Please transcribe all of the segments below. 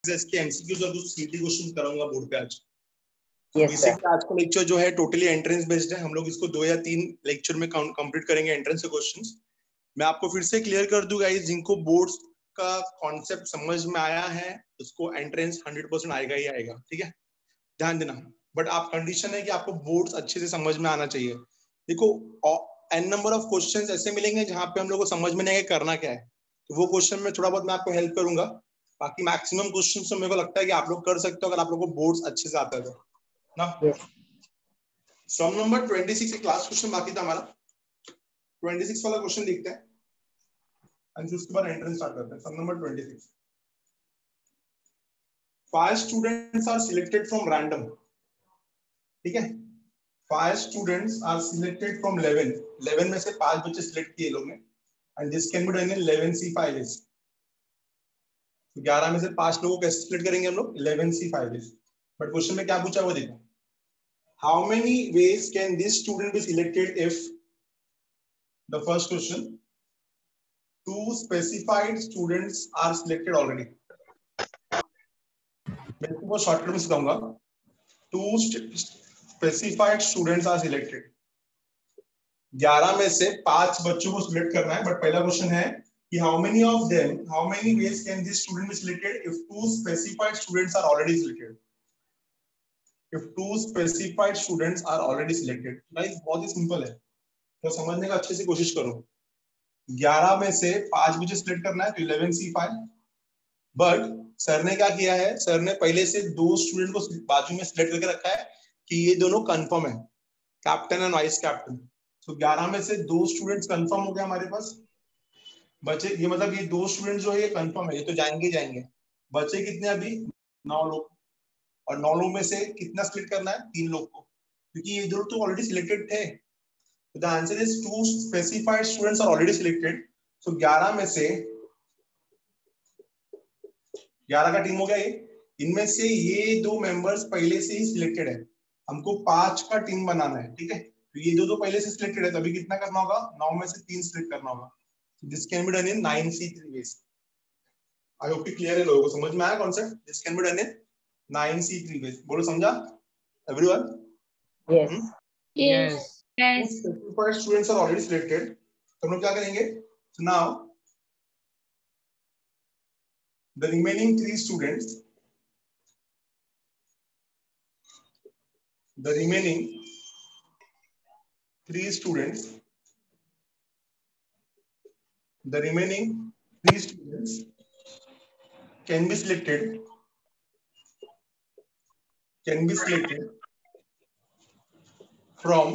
इसके एमसीक्यूज और कुछ सीटी क्वेश्चन कराऊंगा बोर्ड पे आज। बेसिकली आज का लेक्चर जो है टोटली एंट्रेंस बेस्ड है। हम लोग इसको 2 या 3 लेक्चर में कंप्लीट करेंगे एंट्रेंस के क्वेश्चंस। मैं आपको फिर से क्लियर कर दूं गाइस, जिनको बोर्ड्स का कॉन्सेप्ट समझ में आया है उसको एंट्रेंस 100% आएगा ही आएगा, ठीक है, ध्यान देना। बट आप कंडीशन है कि आपको बोर्ड्स अच्छे से समझ में आना चाहिए। देखो एन नंबर ऑफ क्वेश्चंस ऐसे मिलेंगे जहां पे हम लोग को समझ में नहीं आएगा करना क्या है, तो वो क्वेश्चन में थोड़ा बहुत मैं आपको हेल्प करूंगा। बाकी मैक्सिमम क्वेश्चन तो मेरे को लगता है कि आप लोग कर सकते हो अगर आप लोग को बोर्ड्स अच्छे से आता है तो ना। सम नंबर 26 एक क्लास क्वेश्चन बाकी था हमारा, 26 वाला क्वेश्चन देखते हैं और उसके बाद एंट्रेंस स्टार्ट करते हैं। Some number 26, 5 students are selected from random, ठीक है, 5 स्टूडेंट्स आर सिलेक्टेड फ्रॉम 11 में से 5 बच्चे सिलेक्ट किए लोग ने, and this can be done in 11C5S। 11 में से 5 लोगों को कैसे सिलेक्ट करेंगे हम लोग, 11C5S। बट क्वेश्चन में क्या पूछा वो देखो, how many ways can this student be selected if the first question 2 specified students are selected already. मैं इसको बहुत शॉर्टकट में सिखाऊंगा। 2 स्पेसिफाइड स्टूडेंट्स आर सिलेक्टेड, 11 में से 5 बच्चों को सिलेक्ट करना है। बट पहला क्वेश्चन है कि how many of them, how many ways can this student be selected if 2 specified students are already selected. If 2 specified students are already selected, guys बहुत ही सिंपल है, तो समझने का अच्छे से कोशिश करो। 11 में से 5 बच्चे सिलेक्ट करना है तो 11C5। बट सर ने क्या किया है, सर ने पहले से 2 स्टूडेंट को बाजू में सिलेक्ट करके रखा है कि ये दोनों कंफर्म है, कैप्टन एंड वाइस कैप्टन। तो 11 में से 2 स्टूडेंट्स कंफर्म हो गया हमारे पास। बचे ये मतलब ये 2 स्टूडेंट जो है ये कंफर्म है, ये तो जाएंगे जाएंगे। बचे कितने अभी, 9 लोग, और 9 लोग में से कितना सिलेक्ट करना है, 3 लोग को, क्योंकि ये दोनों तो ऑलरेडी सिलेक्टेड थे। तो the answer is 2 specified students are already selected. So 11 में से 11 का टीम हो गया ये, इनमें से ये 2 मेंबर्स पहले से ही सिलेक्टेड है, हमको 5 का टीम बनाना है, ठीक है। तो ये दो पहले से सिलेक्टेड है, तभी कितना करना होगा, 9 में से 3 सिलेक्ट करना होगा। This can be done in 9C3 ways। I hope कि क्लियर है, लोगों को समझ में आया concept. This can be done in 9C3 ways। बोलो समझा everyone? Yes Yes. Yes. Specified students are already selected, तो हम लोग क्या करेंगे, so now the remaining 3 students, the remaining 3 students, the remaining 3 students can be selected, from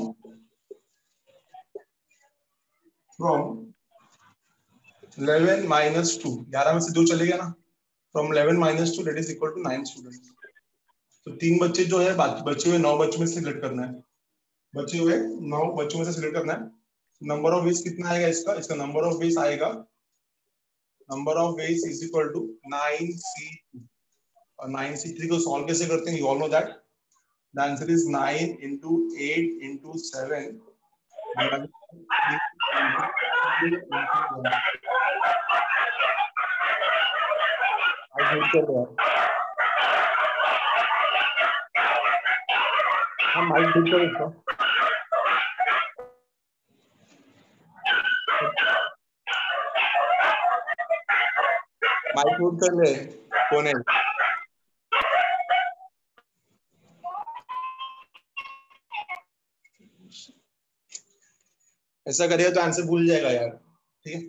11 minus 2, 11 में से 2 चले गया ना, from 11 minus 2 that is equal to 9 students। तो 3 बच्चे जो है बाकी बचे हुए 9 बच्चों में से सिलेक्ट करना है, बचे हुए 9 बच्चों में से सिलेक्ट करना है। नंबर ऑफ वेज कितना आएगा इसका, इसका नंबर ऑफ वेज आएगा, number of ways is equal to 9C2। और 9C3 को सॉल्व कैसे करते हैं, you all know that. The answer is 9 into 8 into 7 divided by 3 into 1। Mic ठीक करो इसका। माइक म्यूट कर ले, कौन है? ऐसा करेगा तो आंसर भूल जाएगा यार, ठीक है।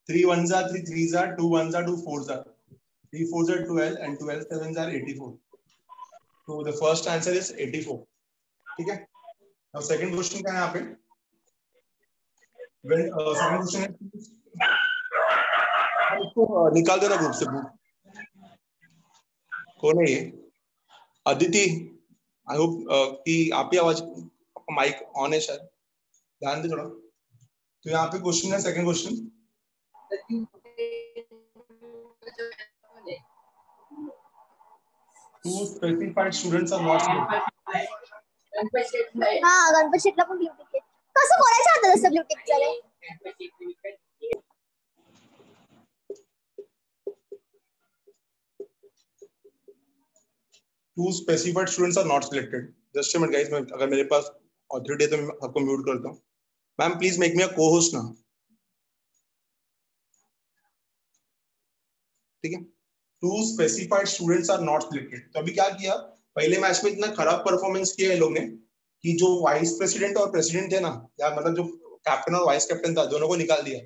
3 1s are 3, 3s are 2, 1s are 2, 4s are 3, 4s are 12 and 12 7s are 84। तो the first answer is 84, ठीक है। अब सेकंड क्वेश्चन क्या है यहाँ पे, सेकंड क्वेश्चन है, इसको निकाल देना ग्रुप से। कौन है ये? अदिति, आई होप कि आप ही आवाज, माइक ऑन है शायद, ध्यान दे थोड़ा। तो यहाँ पे क्वेश्चन है, second question, two specified students are not selected। हाँ गणपत शेटला पण ब्ल्यू टिक कसं बोलायचं आता तसं ब्ल्यू टिक रे। 2 specified students are not selected. Just a minute guys, मैं अगर मेरे पास ऑथोरिटी है तो मैं आपको म्यूट करता हूँ. Ma'am please make me a co-host ना. ठीक है. 2 specified students are not selected. तो अभी क्या किया, पहले मैच में इतना खराब परफॉर्मेंस किया है लोग ने कि जो वाइस प्रेसिडेंट और प्रेसिडेंट थे ना, या मतलब जो कैप्टन और वाइस कैप्टन था, दोनों को निकाल दिया.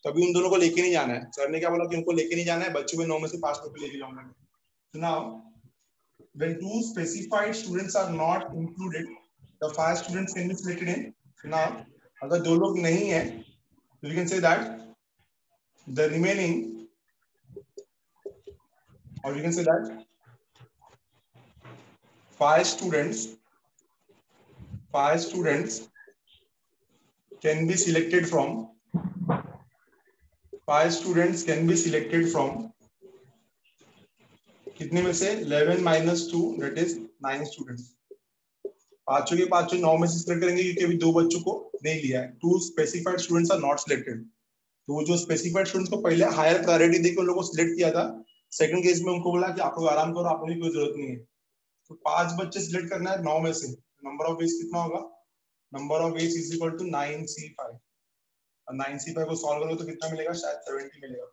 तो अभी उन दोनों को लेके नहीं जाना है. सर ने क्या बोला कि उनको लेके नहीं जाना है, बच्चों में 9 में से 5 लोग लेके जाऊंगा. So now when 2 specified students are not included, the 5 students can be selected in. So now अगर 2 लोग नहीं है, so we can say that the remaining, or we can say that 5 students can be selected from 5 students can be selected from कितने में से 11 minus 2, that is 9 students. पांचों के पांचों 9 में से सिलेक्ट करेंगे क्योंकि अभी 2 बच्चों को नहीं लिया है. 2 specified students are not selected. तो जो स्पेसिफाइड स्टूडेंट्स को पहले हायर प्रायोरिटी देकर उन लोगों को सिलेक्ट किया था, सेकंड केस में उनको बोला कि आप लोग आराम करो, आपको कोई जरूरत नहीं है. तो 5 बच्चे सिलेक्ट करना है 9 में से. नंबर ऑफ वेज कितना होगा? Number of ways is equal to 9c5. और 9c5 को सॉल्व करो तो कितना मिलेगा? शायद 70 मिलेगा.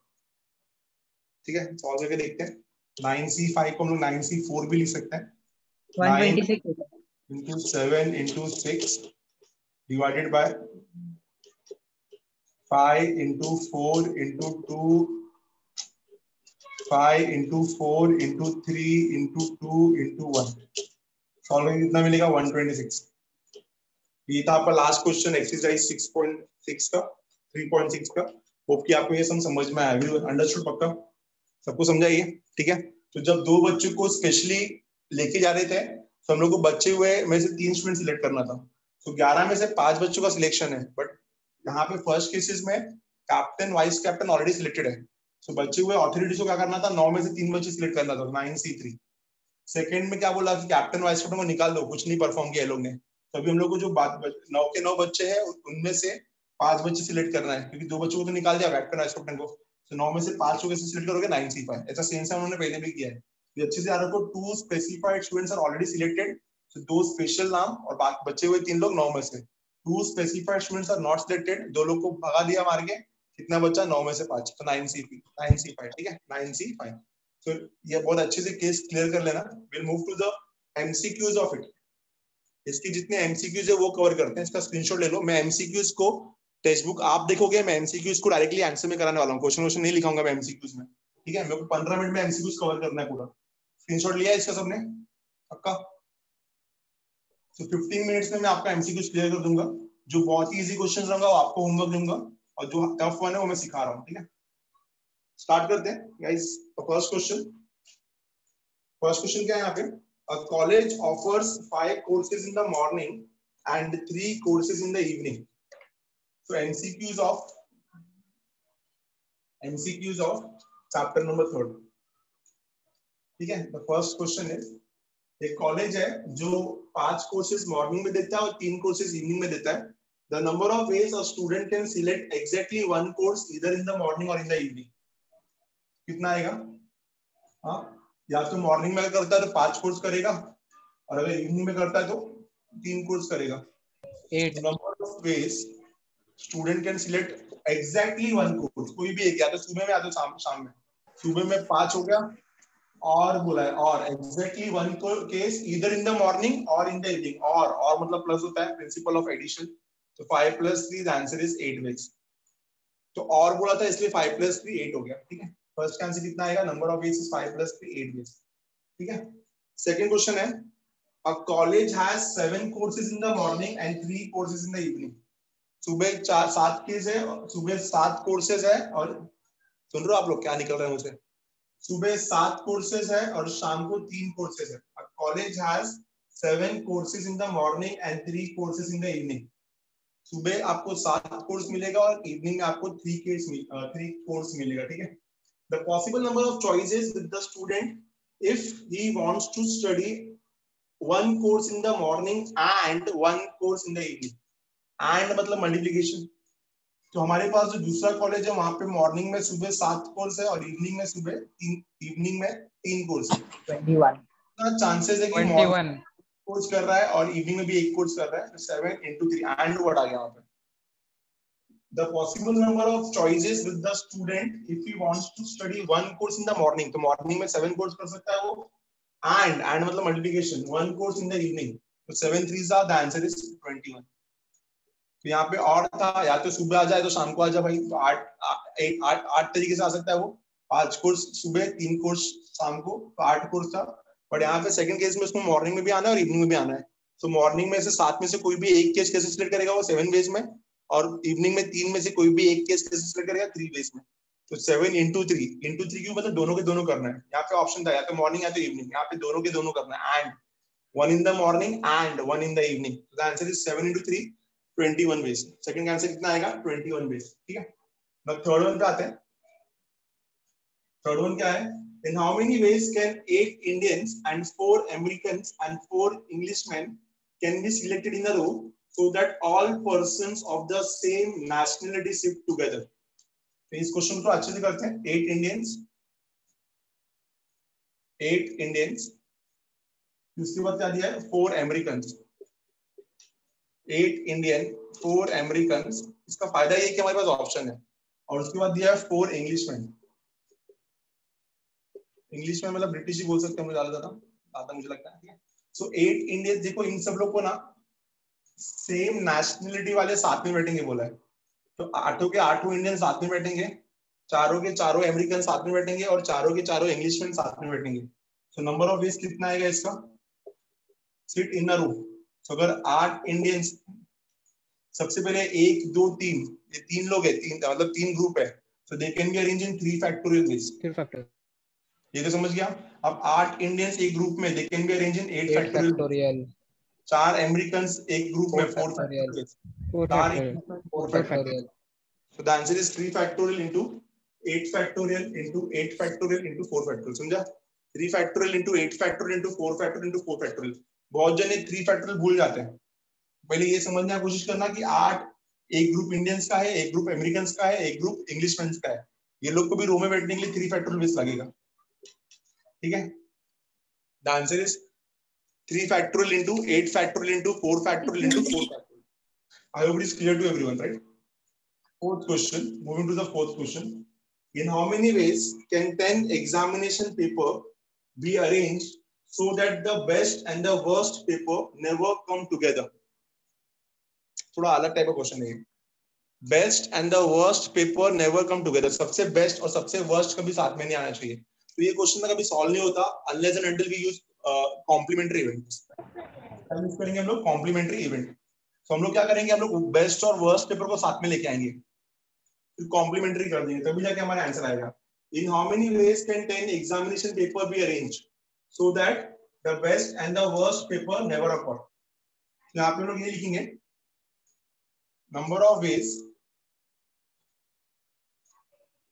ठीक है, सॉल्व करके देखते हैं. 9c5 को हम लोग 9c4 भी लिख सकते हैं. 126 into 7 into 6 divided by 5 into 4 into 2, 5 into 4 into 3 into 2 into 1. Solve करके कितना मिलेगा? 126. ये था आपका लास्ट क्वेश्चन एक्सरसाइज 6.6 का 3.6 का. होप कि आपको ये समझ में आया. अंडरस्टूड? पक्का सबको समझा ये? ठीक है. तो जब 2 बच्चों को स्पेशली लेके जा रहे थे तो हम लोग को बच्चे हुए में से 3 स्टूडेंट सिलेक्ट करना था. तो 11 में से 5 बच्चों का सिलेक्शन है. बट यहाँ पे फर्स्ट केसेस में captain vice captain already selected है. तो बच्चे हुए ऑथोरिटीज को क्या करना था? 9 में से 3 बच्चे सिलेक्ट करना था, 9c3. सेकंड में क्या बोला कि कैप्टन वाइस कैप्टन को निकाल दो, कुछ नहीं परफॉर्म किया लोग ने. तो अभी हम लोग को जो 9 के 9 बच्चे हैं उनमें से 5 बच्चे सिलेक्ट करना है, क्योंकि 2 बच्चों को तो निकाल दिया कैप्टन वाइस कैप्टन को. तो 9 में से 5 को कैसे सिलेक्ट करोगे? 9c5. ऐसा सेम से उन्होंने पहले भी किया है. ये अच्छे से याद रखो. 2 specified students are already selected. तो 2 स्पेशल नाम और बच्चे हुए 3 लोग 9 में से. 2 specified students are not selected. 2 लोग को भगा दिया मार के. कितना बच्चा? 9 में से 5. तो 9c5. ठीक है, 9c5. तो ये बहुत अच्छे से केस क्लियर कर लेना. Will move to the MCQs of it. इसकी जितने एमसीक्यूज है वो कवर करते हैं. इसका स्क्रीनशॉट ले लो. मैं एमसीक्यूज को टेक्स्ट बुक आप देखोगे, मैं एमसीक्यूज को डायरेक्टली आंसर में कराने वाला हूं. क्वेश्चन नहीं लिखाऊंगा मैं एमसीक्यूज में. ठीक है, मेरे को 15 मिनट में एमसीक्यूज कवर करना है पूरा. स्क्रीनशॉट लिया है इसका सबने? पक्का? तो 15 मिनट्स में मैं आपका एमसीक्यूज क्लियर कर दूंगा. जो बहुत ही इजी क्वेश्चन रहेगा वो आपको होमवर्क दूंगा, और जो टफ वन है वो मैं सिखा रहा हूँ. ठीक है, स्टार्ट करते हैं गाइस. फर्स्ट क्वेश्चन क्या है यहाँ पे? A college offers 5 courses in the morning and 3 courses in the evening. So MCQs of chapter number 3. ठीक है. The first question is, एक कॉलेज है जो 5 कोर्सेज मॉर्निंग में देता है और 3 कोर्सेज इवनिंग में देता है. The number of ways a student can select exactly 1 course either in the morning or in the evening. कितना आएगा? हाँ, या तो मॉर्निंग में करता है तो 5 कोर्स करेगा, और अगर इवनिंग में करता है तो 3 कोर्स करेगा. 8. Number of veg student can select exactly 1 course. कोई भी एक, या तो सुबह में या तो शाम में. सुबह में 5 हो गया, और बोला है और exactly 1 case either in the morning और इन द इवनिंग. और मतलब प्लस होता है, प्रिंसिपल ऑफ एडिशन. तो 5 + 3 द आंसर इज 8 वेज. तो और बोला था इसलिए 5 + 3 8 हो गया. ठीक है, फर्स्ट का आंसर कितना आएगा? Number of ways is 5 + 3 8 ways. ठीक है. सेकंड क्वेश्चन है, a college has 7 courses in the morning and 3 courses in the evening. सुबह 7 केस है, सुबह 7 कोर्सेज है, और सुन रहे हो आप लोग क्या निकल रहे हैं मुझे? सुबह 7 कोर्सेज है और शाम को 3 कोर्सेज है. A college has 7 courses in the morning and 3 courses in the evening. सुबह आपको 7 कोर्स मिलेगा और इवनिंग में आपको 3 कोर्स मिलेगा. ठीक है. The possible number of choices with the student if he wants to study 1 course in the morning and 1 course in the evening. And मतलब मल्टीप्लिकेशन. तो हमारे पास जो दूसरा कॉलेज है वहां पे मॉर्निंग में सुबह 7 कोर्स है और इवनिंग में 3 कोर्स है. 21. चांसेस है कि मॉर्निंग 21 कोर्स कर रहा है और इवनिंग में भी एक कोर्स कर रहा है, तो 7 into 3 एंड वर्ड आ गया वहां पे. The possible number of choices with the student if he wants to study one course in the morning, तो morning में 7 कोर्स कर सकता है वो, and मतलब multiplication 1 course in the evening, तो 7 3s are, the answer is 21. तो यहाँ पे और था, या तो सुबह आ जाए तो शाम को आ जाए भाई, तो 8 तरीके से आ सकता है वो, 5 कोर्स सुबह 3 कोर्स शाम को, तो 8 कोर्स था. बट यहाँ पे सेकंड केस में उसको मॉर्निंग में भी आना है और इवनिंग में भी आना है. तो मॉर्निंग में से 7 में से कोई भी एक केस कैसे सिलेक्ट करेगा वो 7 वेज में, और इवनिंग में 3 में से कोई भी एक केस कैसे सिलेक्ट करेगा 3 वेज में. तो 7 into 3 क्यों, मतलब दोनों के दोनों करना है. यहाँ पे ऑप्शन था या तो मॉर्निंग या तो इवनिंग, यहाँ पे दोनों के दोनों करना है, and 1 in the morning and 1 in the evening. So the answer is 7 into 3, 21 ways. Second answer कितना आएगा 21 ways. ठीक है. अब थर्ड वन पे आते हैं. थर्ड वन क्या है? In how many ways can 8 Indians and 4 Americans and 4 Englishmen can be selected in a row so that all persons of the same nationality sit together? तो इस क्वेश्चन को अच्छे से करते हैं. 8 Indians, उसके बाद क्या दिया है? 4 Americans. 8 Indian, 4 Americans. इसका फायदा ये कि हमारे पास ऑप्शन है. और उसके बाद दिया है 4 Englishmen. इंग्लिश में मतलब ब्रिटिश ही बोल सकते हैं, मुझे ज्यादा मुझे लगता है. सो 8 इंडियंस, देखो इन सब लोग को ना सेम नेशनलिटी वाले साथ में बैठेंगे बोला है. तो 8 के 8 इंडियन साथ में बैठेंगे, 4 के 4 अमेरिकन साथ में बैठेंगे और 4 के 4 इंग्लिशमैन साथ में बैठेंगे. सो नंबर ऑफ वेज कितना आएगा इसका? सिट इन अ रो. तो अगर 8 इंडियंस, सबसे पहले 1 2 3, ये 3 लोग है, मतलब 3 ग्रुप है, so they can be arrange in 3 factorial ways. 3 factor, ये तो समझ गया. अब 8 इंडियंस एक ग्रुप में, दे can be arrange in 8 factorial. 4 American एक ग्रुप में 4 factorial. 4 4 factorial, 4 factorial. So the answer is 3 factorial into 8 factorial into 8 factorial into 4 factorial. समझा? 3 factorial into 8 factorial into 4 factorial into 4 factorial. बहुत जने 3 factorial भूल जाते हैं. पहले ये समझने की कोशिश करना कि 8 एक ग्रुप इंडियंस का है, एक ग्रुप अमेरिकन का है, एक ग्रुप इंग्लिशमैन का है. ये लोग को भी रो में बैठने के लिए 3 factorial बेस लगेगा. ठीक है. The answer is 3 factorial into 8 factorial into 4 factorial into 4 factorial. I hope it is clear to everyone, right? Fourth question. Moving to the fourth question. In how many ways can 10 examination paper be arranged so that the best and the worst paper never come together? थोड़ा अलग type का question है. Best and the worst paper never come together. सबसे best और सबसे worst कभी साथ में नहीं आना चाहिए. तो ये क्वेश्चन ना कभी सॉल्व नहीं होता unless and until we use complementary events. Use करेंगे हम लोग कॉम्प्लीमेंट्री इवेंट. तो हम लोग क्या करेंगे, हम लोग बेस्ट और वर्स्ट पेपर को साथ में लेके आएंगे, फिर कॉम्प्लीमेंट्री कर देंगे, तभी जाके हमारा आंसर आएगा. In how many ways can 10 examination paper be arrange so that the best and the worst paper never occur. यहाँ पे लोग ये लिखेंगे number of ways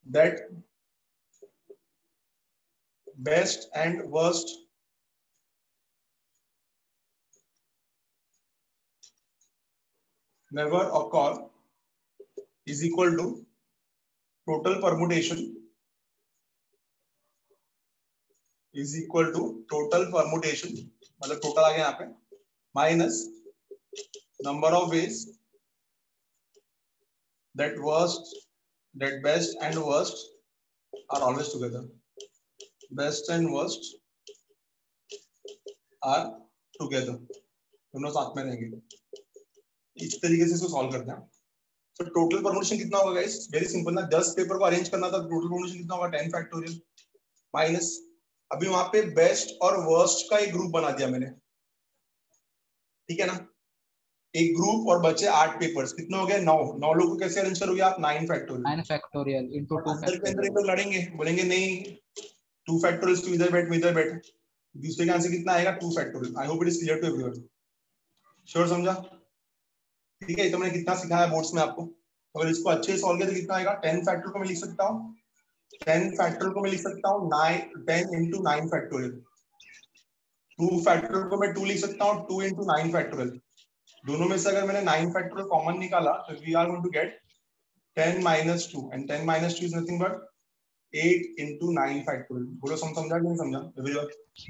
that best and worst never occur is equal to total permutation is equal to total permutation, मतलब total आ गया यहाँ पे, minus number of veg that worst, that best and worst are always together. Best and worst are together. दोनों साथ में रहेंगे. इस तरीके से इसको सॉल्व करते हैं. तो टोटल परमुटेशन कितना होगा गाइस? वेरी सिंपल ना, 10 पेपर को अरेंज करना था, टोटल परमुटेशन कितना होगा 10 फैक्टोरियल माइनस, अभी वहां पे बेस्ट और वर्स्ट का एक ग्रुप बना दिया मैंने. ठीक है ना, एक ग्रुप और बचे 8 पेपर्स, कितने हो गए 9. 9 लोगों को कैसे अरेंज करोगे आप? 9 फैक्टोरियल. 9 फैक्टोरियल इनटू 2 अंदर के अंदर फैक्टोरियल. ये लोग लड़ेंगे, बोलेंगे नहीं 2 फैक्टोरियल तो इधर बैठ, मैं इधर बैठ. दूसरे का आंसर कितना आएगा 2 factorial. I hope it is clear to everyone. Sure, समझा? ठीक है, तो मैंने कितना सिखाया बोर्ड्स में आपको. अगर इसको अच्छे से सॉल्व किया तो कितना आएगा? 10 फैक्टोरियल को मैं लिख सकता हूँ, 10 फैक्टोरियल को मैं लिख सकता हूँ 10 into 9 फैक्टोरियल. 2 फैक्टोरियल को मैं 2 लिख सकता हूँ 2 into 9 फैक्टोरियल. दोनों में से अगर मैंने 9 फैक्टोरियल कॉमन निकाला तो we are going to get 10 minus 2 and 10 minus 2 is nothing but 8 into 9 factorial. बोलो समझा कि नहीं समझा एवरीवन?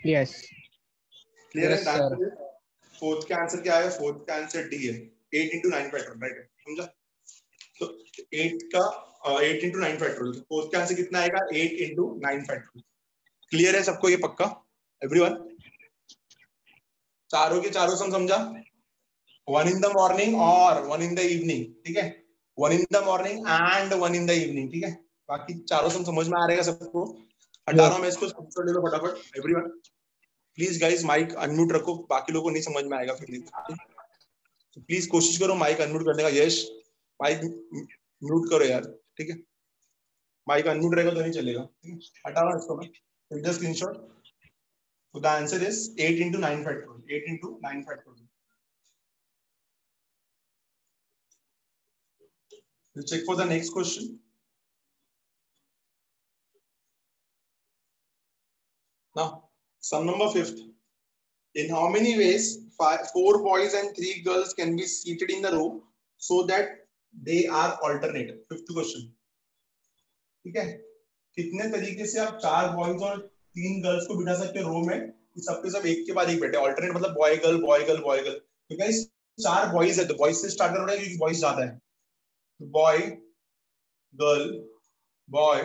यस. क्लियर Yes, है? sir. फोर्थ का आंसर क्या है? फोर्थ का आंसर डी है, 8 into 9 फैक्टोरियल, राइट? समझा? तो 8 into 9 फैक्टोरियल, फोर्थ का आंसर कितना आएगा? 8 into 9 फैक्टोरियल। क्लियर है सबको ये पक्का? एवरीवन चारों के चारों सम समझा? 1 in the morning और 1 in the evening, ठीक है? 1 in the morning and 1 in the evening, ठीक है? बाकी चारों सम समझ में आ रहेगा सबको? हटा रहा हूं मैं इसको, स्क्रीनशॉट ले लो फटाफट everyone. Please guys mic unmute रखो, बाकी लोगों को नहीं समझ में आएगा फिर। प्लीज कोशिश करो माइक अनम्यूट करने का। यश माइक म्यूट करो यार, ठीक है? माइक अनम्यूट रहेगा तो नहीं चलेगा, ठीक है? हटा रहा हूं इसको मैं, take the screenshot. So the answer is 8 into 9 factorial. 8 into 9 factorial. We'll check for the next question. Now, sum number 5th. In how many ways 4 boys and 3 girls can be seated in the row so that they are alternate? 5th question. ठीक है? कितने तरीके से आप 4 boys और 3 girls को बिठा सकते हो रो में? सबके सब एक के बाद एक बैठे, ऑल्टरनेट मतलब boy girl boy girl boy girl. तो गाइस 4 बॉयज है तो बॉयज से स्टार्ट कर रहे हैं क्योंकि बॉयज ज्यादा है। Boy girl boy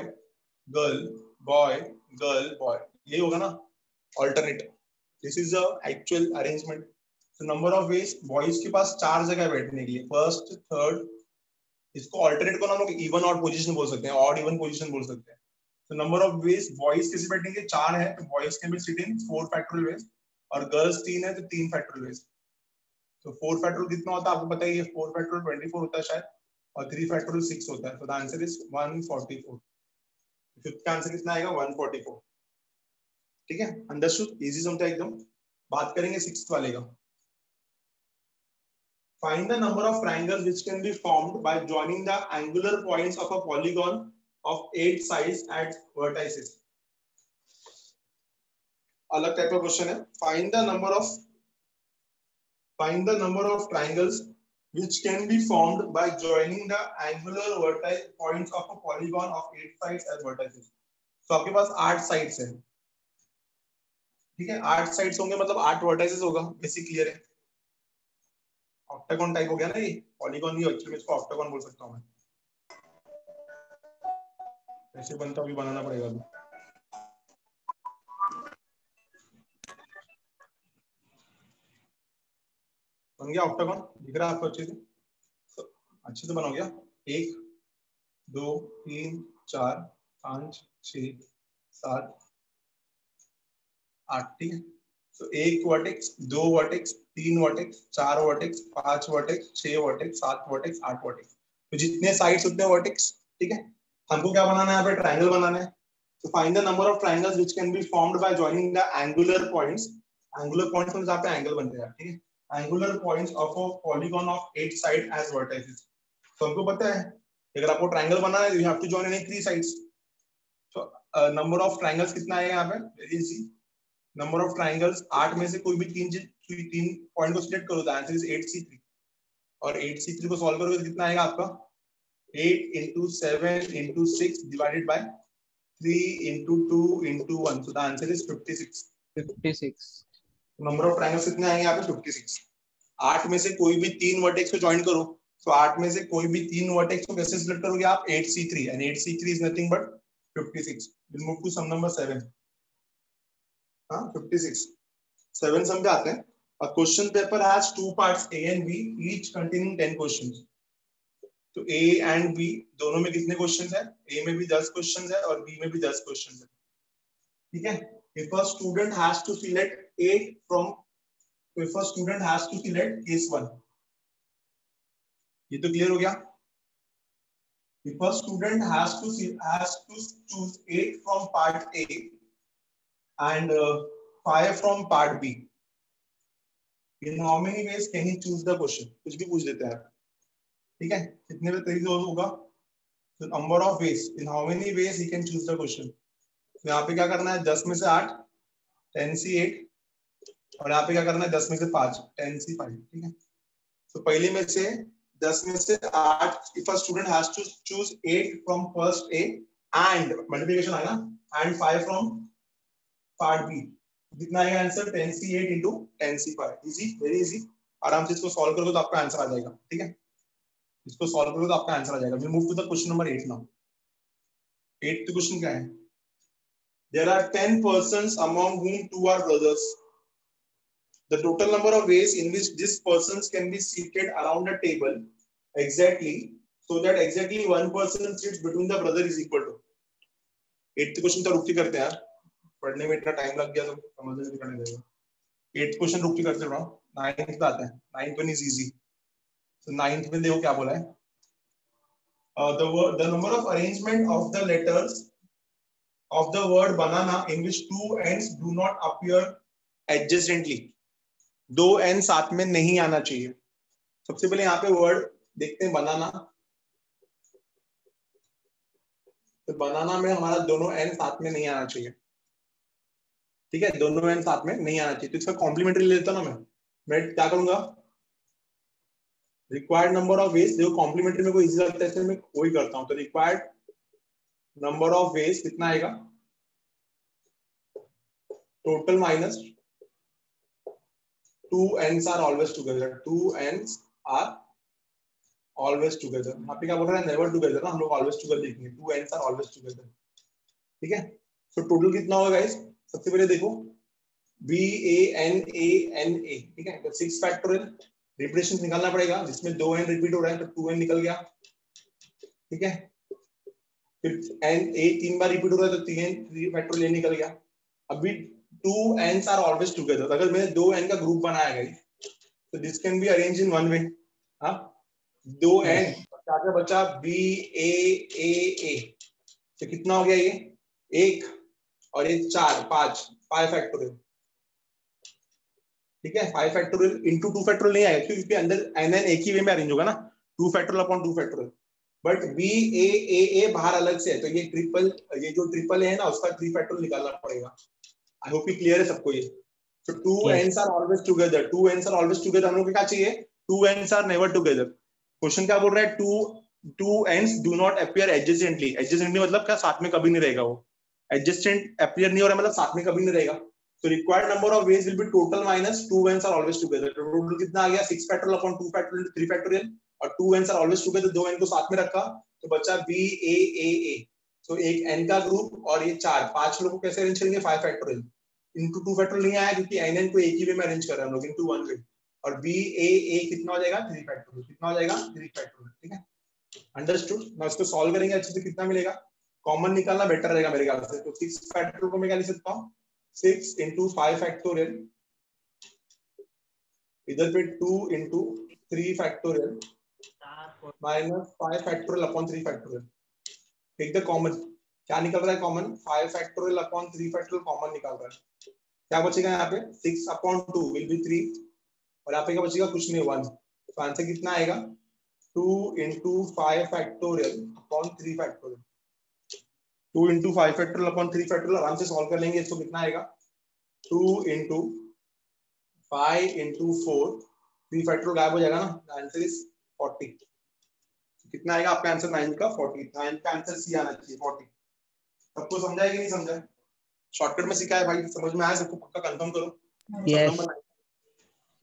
girl boy girl boy, ये होगा ना alternate. This is the actual arrangement. तो नंबर ऑफ वेज, बॉयज के पास 4 जगह बैठने के लिए, फर्स्ट थर्ड। इसको ऑल्टरनेट को हम लोग इवन ऑड पोजीशन बोल सकते हैं, ऑड इवन पोजीशन बोल सकते हैं। तो नंबर ऑफ वेज बॉयज कैसे बैठेंगे? 4 है तो boys can be sit in 4 factorial veg, और गर्ल्स 3 है तो 3 फैक्टोरियल वेज। तो 4 फैक्टोरियल कितना होता है आपको पता ही है? 4 फैक्टोरियल 24 होता है शायद, और 3 फैक्टोरियल 6 होता है। तो द आंसर इज 144। फिफ्थ का आंसर कितना आएगा? 144। ठीक है, अंडरस्टूड? इजी समझा एकदम। बात करेंगे सिक्स्थ वाले का। Find the number of triangles which can be formed by joining the angular points of a polygon of 8 sides at vertices. अलग टाइप का क्वेश्चन है। Find the number of triangles which can be formed by joining the angular vertex points of a polygon of 8 sides at vertices. तो आपके पास 8 sides हैं, ठीक है? 8 sides होंगे मतलब 8 वर्टाइसेस होगा, बेसिक क्लियर है। ऑक्टागन टाइप हो गया ना ये, पॉलीगॉन नहीं, एक्चुअली इसको ऑक्टागन बोल सकता हूं मैं। ऐसे बनता भी बनाना पड़ेगा अभी। बन गया ऑक्टागन, दिख रहा है आपको अच्छे से? अच्छे से बना गया। 1 2 3 4 5 6 7 8, ठीक है? तो 1 vertex, 2 vertex, 3 vertex, 4 vertex, 5 vertex, 6 vertex, 7 vertex, 8 vertex. तो जितने साइड्स उतने वर्टेक्स, ठीक है? हमको क्या बनाना है? यहाँ पे ट्रायंगल बनाना है। तो find the number of triangles which can be formed by joining the angular points. Angular points मतलब जहाँ पे एंगल बनते हैं, ठीक है? Angular points of a polygon of 8 side as vertices. तो हमको पता है अगर आपको ट्रायंगल बनाना है you have to join any 3 sides. तो नंबर ऑफ ट्रायंगल्स कितना आएगा यहाँ पे? Very easy. Number of triangles 8 में से कोई भी 3 पॉइंट को सिलेक्ट करो, द आंसर इज 8C3। और 8C3 को सॉल्व करोगे तो कितना आएगा आपका? 8 into 7 into 6 divided by 3 into 2 into 1. So the answer is 56. 56. Number of triangles कितने आएंगे यहाँ पे? 56। 8 में से कोई भी 3 वर्टेक्स को ज्वाइन करो। तो 8 में से कोई भी 3 वर्टेक्स को कैसे सिलेक्ट करोगे आप? 8C3, and 8C3 is nothing but 56. We'll move to sum number 7. 56 7 सम पे आते हैं। A question paper has 2 parts A and B, each containing 10 questions. तो A and B दोनों में कितने क्वेश्चंस हैं? A में भी 10 क्वेश्चंस है और B में भी 10 क्वेश्चंस है, ठीक है? If a student has to select 8 from, if a student has to select case 1, ये तो क्लियर हो गया? If a student has to choose 8 from part A and 5 from part B, in how many ways can he choose the question? कुछ भी पूछ देते हैं, ठीक है? कितने तरीके से होगा? So number of ways, in how many ways he can choose the question? तो यहाँ पे क्या करना है? 10 में से 8 10C8, और यहाँ पे क्या करना है? 10 में से 5 10C5, ठीक है? तो पहले में से 10 में से 8, if a student has to choose 8 from first A and multiplication आएगा and 5 from part B, कितना आएगा answer 10C8 into 10C5। Easy, very easy. आराम से इसको सॉल्व करोगे तो आपका आंसर आ जाएगा। ठीक है, इसको सॉल्व करोगे तो आपका आंसर आ जाएगा। We move to the question number 8 now. 8th question क्या है? There are 10 persons among whom 2 are brothers. The total number of ways in which these persons can be seated around a table exactly so that exactly one person sits between the brother is equal to. 8th question तो रुक के करते हैं यार, पढ़ने में इतना time लग गया तो समझने में करने देगा। 8th क्वेश्चन रुक के करते रहो। 9th पे आते हैं। 9th one is easy. So 9th में देखो क्या बोला है। The number of arrangement of the letters of the word banana in which two ends do not appear adjacently. दो एन साथ में नहीं आना चाहिए। सबसे पहले यहाँ पे वर्ड देखते हैं बनाना। तो बनाना में हमारा दोनों एन साथ में नहीं आना चाहिए। ठीक है, दोनों एन साथ में नहीं आना चाहिए। तो इसका कॉम्प्लीमेंट्री ले लेता ना मैं क्या करूंगा, रिक्वायर्ड नंबर ऑफ वेज। देखो कॉम्प्लीमेंट्री में कोई इजी लगता है इसलिए मैं वही करता हूँ। तो रिक्वायर्ड नंबर ऑफ वेज कितना आएगा, total minus 2 ends are always together. 2 ends are always together. यहाँ पे क्या बोल रहा है, never together ना, हम लोग always together लिखेंगे। 2 ends are always together। ठीक है, तो टोटल कितना होगा गाइस? सबसे पहले देखो BANANA। ठीक है, तो 6 फैक्टोरियल रिपीटेशन निकालना पड़ेगा, जिसमें 2 n रिपीट हो रहा है तो 2 n निकल गया। ठीक है, फिर n a 3 बार रिपीट हो रहा है तो 3 फैक्टोरियल निकल गया। अभी 2 ends are always together। अगर मैंने 2 n का ग्रुप बनाया गया तो this can be arrange in one वे। हाँ, 2 n क्या बचा BAAA। तो कितना हो गया ये, 1 और ये 4, 5 फैक्टोरियल। ठीक है, 5 फैक्टोरियल इंटू 2 फैक्टोरियल नहीं आएगा क्योंकि अंदर n एक ही वे में अरेंज होगा ना, 2 factorial upon 2 factorial. But BAAA बाहर अलग से है तो ये जो ट्रिपल है ना उसका 3 फैक्टोरियल निकालना पड़ेगा। आई होप कि क्लियर है सबको ये। So 2 ends are always together. 2 ends are always together। हम लोग को क्या चाहिए, 2 ends are never together। Question क्या बोल रहा है, 2 ends do not appear adjacently। adjacently मतलब क्या, साथ में कभी नहीं रहेगा वो। adjacent appear नहीं हो रहा मतलब साथ में कभी नहीं रहेगा। तो required number of ways will be total minus 2 ends are always together। तो टोटल कितना आ गया, 6 फैक्टोरियल अपॉन 2 फैक्टोरियल 3 फैक्टोरियल, और 2 ends are always together, 2 n को साथ में रखा तो बचा BAAA। तो एक n का ग्रुप और ये 5 लोगों को कैसे अरेंज करेंगे, 5 फैक्टोरियल इनटू 2 फैक्टोरियल नहीं आया क्योंकि n को एक ही वे में अरेंज कर रहे हैं हम लोग, इनटू 1 वे। और BAA कितना हो जाएगा, 3 फैक्टोरियल। कितना हो जाएगा, 3 फैक्टोरियल। ठीक है, अंडरस्टूड। ना इसको सॉल्व करेंगे अच्छे से, कितना मिलेगा, कॉमन निकालना बेटर रहेगा मेरे ख्याल से। तो 6 फैक्टोरियल को मैं क्या लिख सकता हूँ, 6 इंटू 5 फैक्टोरियल, इधर पे 2 into 3 factorial minus 5 factorial upon 3 factorial. Take the common. क्या निकल रहा है common, 5 factorial upon 3 factorial common निकल रहा है। क्या बचेगा यहाँ पे, 6 अपॉन 2 विल बी 3, और यहाँ पे क्या बचेगा, कुछ नहीं, 1। तो आंसर कितना आएगा, 2 into 5 factorial upon 3 factorial. 2 into 5 factorial upon 3 factorial आराम से सॉल्व कर लेंगे इसको। कितना आएगा, 2 इंटू 5 इंटू 4, 3 फैक्टोरियल गायब हो जाएगा ना, आंसर इज 40। कितना आएगा आपका आंसर 9 का 40। 9 का आंसर सी आना चाहिए, 40। सबको समझा है कि नहीं समझा, शॉर्टकट में सीखा है भाई, समझ में आया सबको, पक्का कंफर्म करो। Yes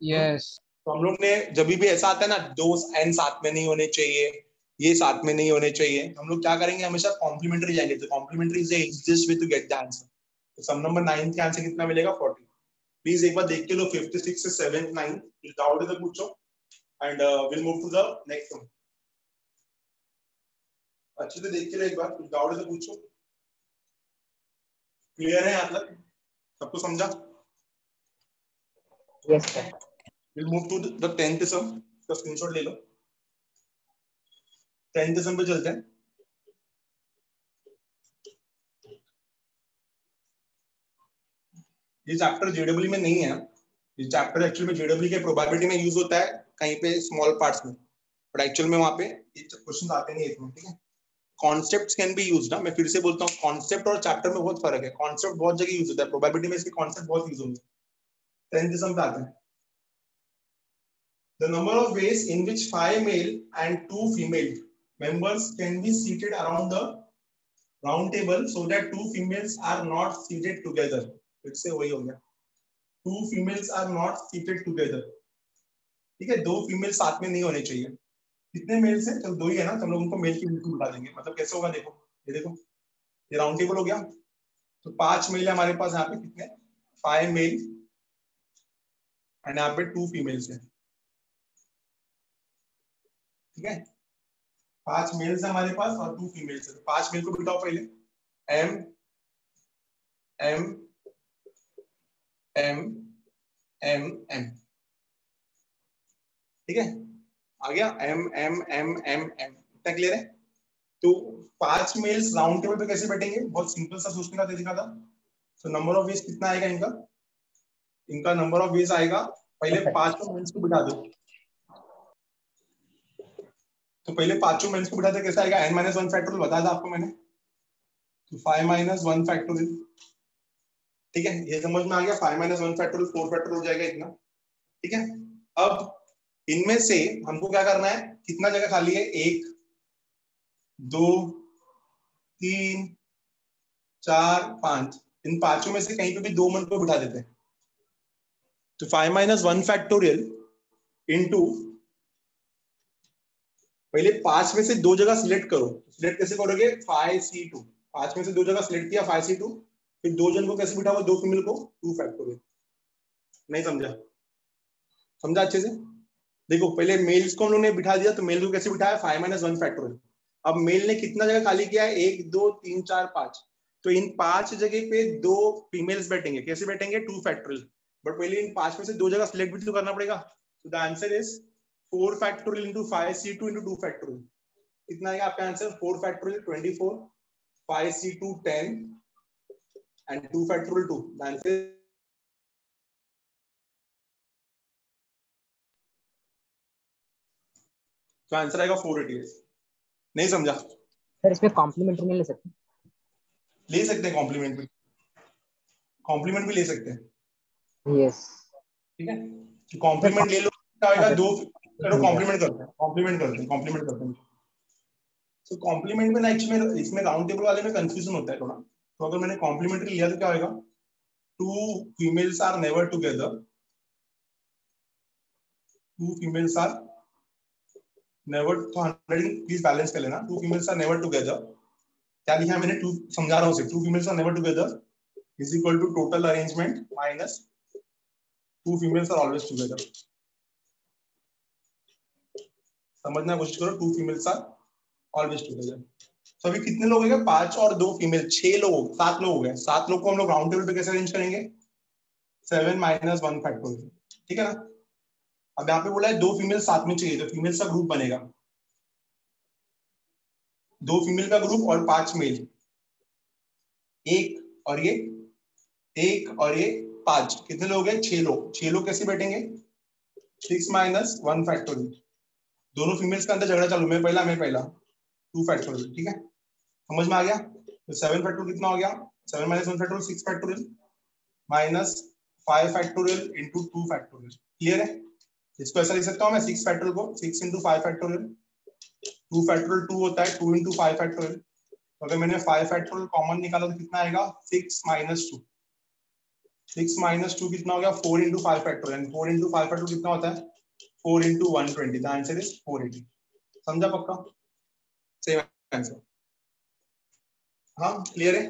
yes. तो हम लोग ने जब भी ऐसा आता है ना, 2 n साथ में नहीं होने चाहिए, ये साथ में नहीं होने चाहिए, हम लोग क्या करेंगे, हमेशा कॉम्प्लीमेंट्री जाएंगे। तो complementary is the easiest way to get the answer. तो सम नंबर 9 का आंसर कितना मिलेगा, 40। प्लीज एक बार देख के लो 5th 6th 7th 9th, doubt है तो पूछो and will move to the next one. अच्छे से देख के लो एक बार, डाउट है तो पूछो। क्लियर है यहाँ तक, सबको समझा? Yes sir. Will move to the 10th sum. इसका स्क्रीनशॉट ले लो। 10th सम पे चलते हैं। ये चैप्टर जेडब्ल्यू में नहीं है। ये चैप्टर एक्चुअली में जेडब्ल्यू के प्रोबेबिलिटी में यूज होता है कहीं पे स्मॉल पार्ट्स में, बट एक्चुअल में वहां पे ये क्वेश्चन आते नहीं इसमें। ठीक है, कॉन्सेप्ट्स कैन बी यूज्ड ना, मैं फिर से बोलता हूँ, कॉन्सेप्ट और चैप्टर में बहुत फर्क है। कॉन्सेप्ट बहुत जगह यूज होता है, प्रोबेबिलिटी में इसके कॉन्सेप्ट बहुत यूज होंगे। 10th सम पे आते हैं। The number of ways in which 5 male and 2 female members can be seated around the round table so that 2 females are not seated together। फिर से वही हो गया, 2 females are not seated together, ठीक है, 2 फीमेल साथ में नहीं होने चाहिए। कितने मेल्स हैं? चलो 2 ही है ना, तो हम लोग उनको मेल की बिल्कुल बुला देंगे। मतलब कैसे होगा, देखो ये देखो, ये राउंड टेबल हो गया, तो 5 मेल है हमारे पास यहाँ पे, कितने 5 मेल एंड यहाँ पे 2 फीमेल्स है, ठीक है, 5 मेल्स है हमारे पास और 2 फीमेल्स है। तो 5 मेल को बिठाओ पहले, M M M M M, ठीक है, आ गया M M M M M, इतना क्लियर है। तो 5 मेल्स राउंड टेबल पे कैसे बैठेंगे, बहुत सिंपल सा सोचने का तरीका था। तो नंबर ऑफ वेज कितना आएगा इनका, इनका नंबर ऑफ वेज आएगा, पहले 5 मेल्स को बिठा दो, तो पहले 5 मेल्स को बिठा दो, कैसे आएगा, n - 1 फैक्टोरियल बताया था आपको मैंने, तो 5 - 1 फैक्टोरियल, ठीक है, ये समझ में आ गया। 5 - 1 फैक्टोरियल 4 फैक्टोरियल हो जाएगा इतना, ठीक है। अब इनमें से हमको क्या करना है, कितना जगह खाली है, 1 2 3 4 5, इन 5 में से कहीं पे भी 2 मन को बिठा देते हैं। तो 5 - 1 फैक्टोरियल इंटू, पहले 5 में से 2 जगह सिलेक्ट करो, सिलेक्ट कैसे करोगे, 5C2, 5 में से 2 जगह सिलेक्ट किया 5C2, फिर 2 जन को कैसे बिठाओ, 2 फीमेल को 2 फैक्टोरियल। नहीं समझा, समझा अच्छे से, देखो पहले मेल्स को हम लोगों ने बिठा दिया, तो मेल को कैसे बिठाया, 5 - 1 फैक्टोरियल। अब मेल ने कितना जगह खाली किया है, 1 2 3 4 5, तो इन 5 जगह पे 2 फीमेल्स बैठेंगे, कैसे बैठेंगे, 2 फैक्टोरियल, बट पहले इन 5 में से 2 जगह सिलेक्ट भी तो करना पड़ेगा। तो the answer is 4 factorial into 5C2 into 2 factorial, कितना आएगा आपका answer, 4 factorial 24, 5C2 10 and 2 factorial 2, the answer, तो आंसर आएगा 488। नहीं समझा, सर इसमें कॉम्प्लीमेंट्री नहीं ले सकते? ले सकते हैं कॉम्प्लीमेंट भी, कॉम्प्लीमेंट भी ले सकते हैं, यस ठीक है, तो कॉम्प्लीमेंट ले लो, क्या आएगा, 2, चलो सर। कॉम्प्लीमेंट करते हैं, कॉम्प्लीमेंट करते हैं, कॉम्प्लीमेंट करते हैं। तो कॉम्प्लीमेंट में ना एक्चुअली इसमें राउंड टेबल वाले में कंफ्यूजन होता है थोड़ा, तो अगर मैंने कॉम्प्लीमेंट्री लिया तो क्या होगा, 2 females are never together, 2 females are never, तो 100 प्लीज बैलेंस कर लेना, 2 फीमेल्स आर नेवर टुगेदर, क्या लिखा है मैंने, 2 समझा रहा हूँ सिर्फ, 2 females are never together is equal to total arrangement minus 2 females are always together. समझना कोशिश करो, 2 फीमेल्स आर ऑलवेज टुगेदर। तो अभी कितने लोग हो गए, 5 और 2 फीमेल, 6 लोग, 7 लोग हो गए। 7 लोग को हम लोग राउंड टेबल पे कैसे अरेंज करेंगे, 7 - 1 फैक्टोरियल, ठीक है ना। अब यहाँ पे बोला है 2 फीमेल साथ में चाहिए, तो फीमेल्स का ग्रुप बनेगा, 2 फीमेल का ग्रुप और 5 मेल, एक और ये, एक और ये 5, कितने लोग हैं, 6 लोग। 6 लोग कैसे बैठेंगे, 6 - 1 फैक्टोरियल, दोनों फीमेल्स का अंदर झगड़ा चालू, मैं पहला 2 फैक्टोरियल, ठीक है, समझ में आ गया। तो 7 फैक्टोरियल कितना हो गया, 7 - 1 factorial 6 factorial minus 5 factorial into 2 factorial, clear है। इसको ऐसा लिख सकता हूँ मैं, 6 फैक्टोरियल को 6 इंटू 5 फैक्टोरियल, 2 फैक्टोरियल 2 होता है, 2 इंटू 5 फैक्टोरियल, तो अगर मैंने 5 फैक्टोरियल कॉमन निकाला तो कितना आएगा, 6 - 2, 6 - 2 कितना हो गया, 4 इंटू 5 फैक्टोरियल, 4 इंटू 5 फैक्टोरियल कितना होता है, 4 इंटू 120, द आंसर इज 480। समझा पक्का, सेम आंसर, हाँ क्लियर है।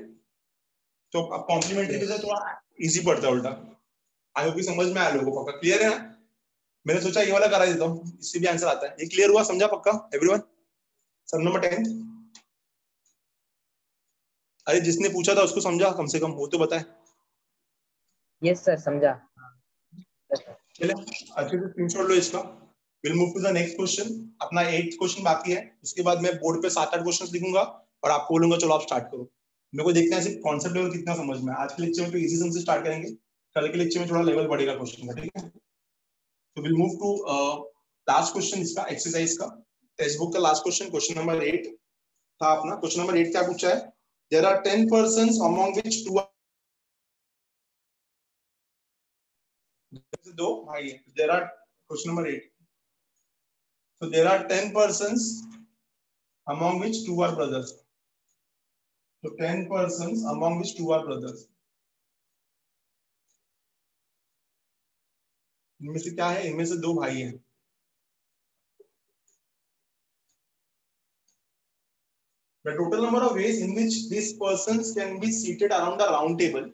तो अब कॉम्प्लीमेंट्री के थोड़ा इजी पड़ता है उल्टा, आई होप कि समझ में आया लोगों को, पक्का क्लियर है ना। मैंने सोचा ये वाला करा देता हूँ, इससे भी आंसर आता है। ये क्लियर हुआ, समझा पक्का एवरीवन, सब नंबर 10। अरे जिसने पूछा था उसको समझा कम से कम, वो तो बताए। यस सर समझा। चले अच्छे से स्क्रीनशॉट लो इसका। Will move to the next question, अपना 8th क्वेश्चन बाकी है, उसके बाद मैं बोर्ड पे 7-8 क्वेश्चन लिखूंगा और आपको बोलूंगा चलो आप स्टार्ट करो। मेरे को देखना है सिर्फ कॉन्सेप्ट लेवल कितना समझ में। आज के लेक्चर में तो इजी सम से स्टार्ट करेंगे, कल के लेक्चर में थोड़ा लेवल बढ़ेगा क्वेश्चन का, ठीक है। तो will move to last question इसका एक्सरसाइज का, टेक्स्ट बुक का लास्ट क्वेश्चन, क्वेश्चन नंबर 8 था अपना। क्वेश्चन नंबर 8 क्या पूछा है, there are 10 persons among which 2 दो भाई है। There are, question number 8, so there are 10 persons among which 2 are brothers. So 10 persons among which 2 are brothers. इनमें से क्या है, इनमें से दो भाई हैं। The total number of ways in which these persons can be seated around a round table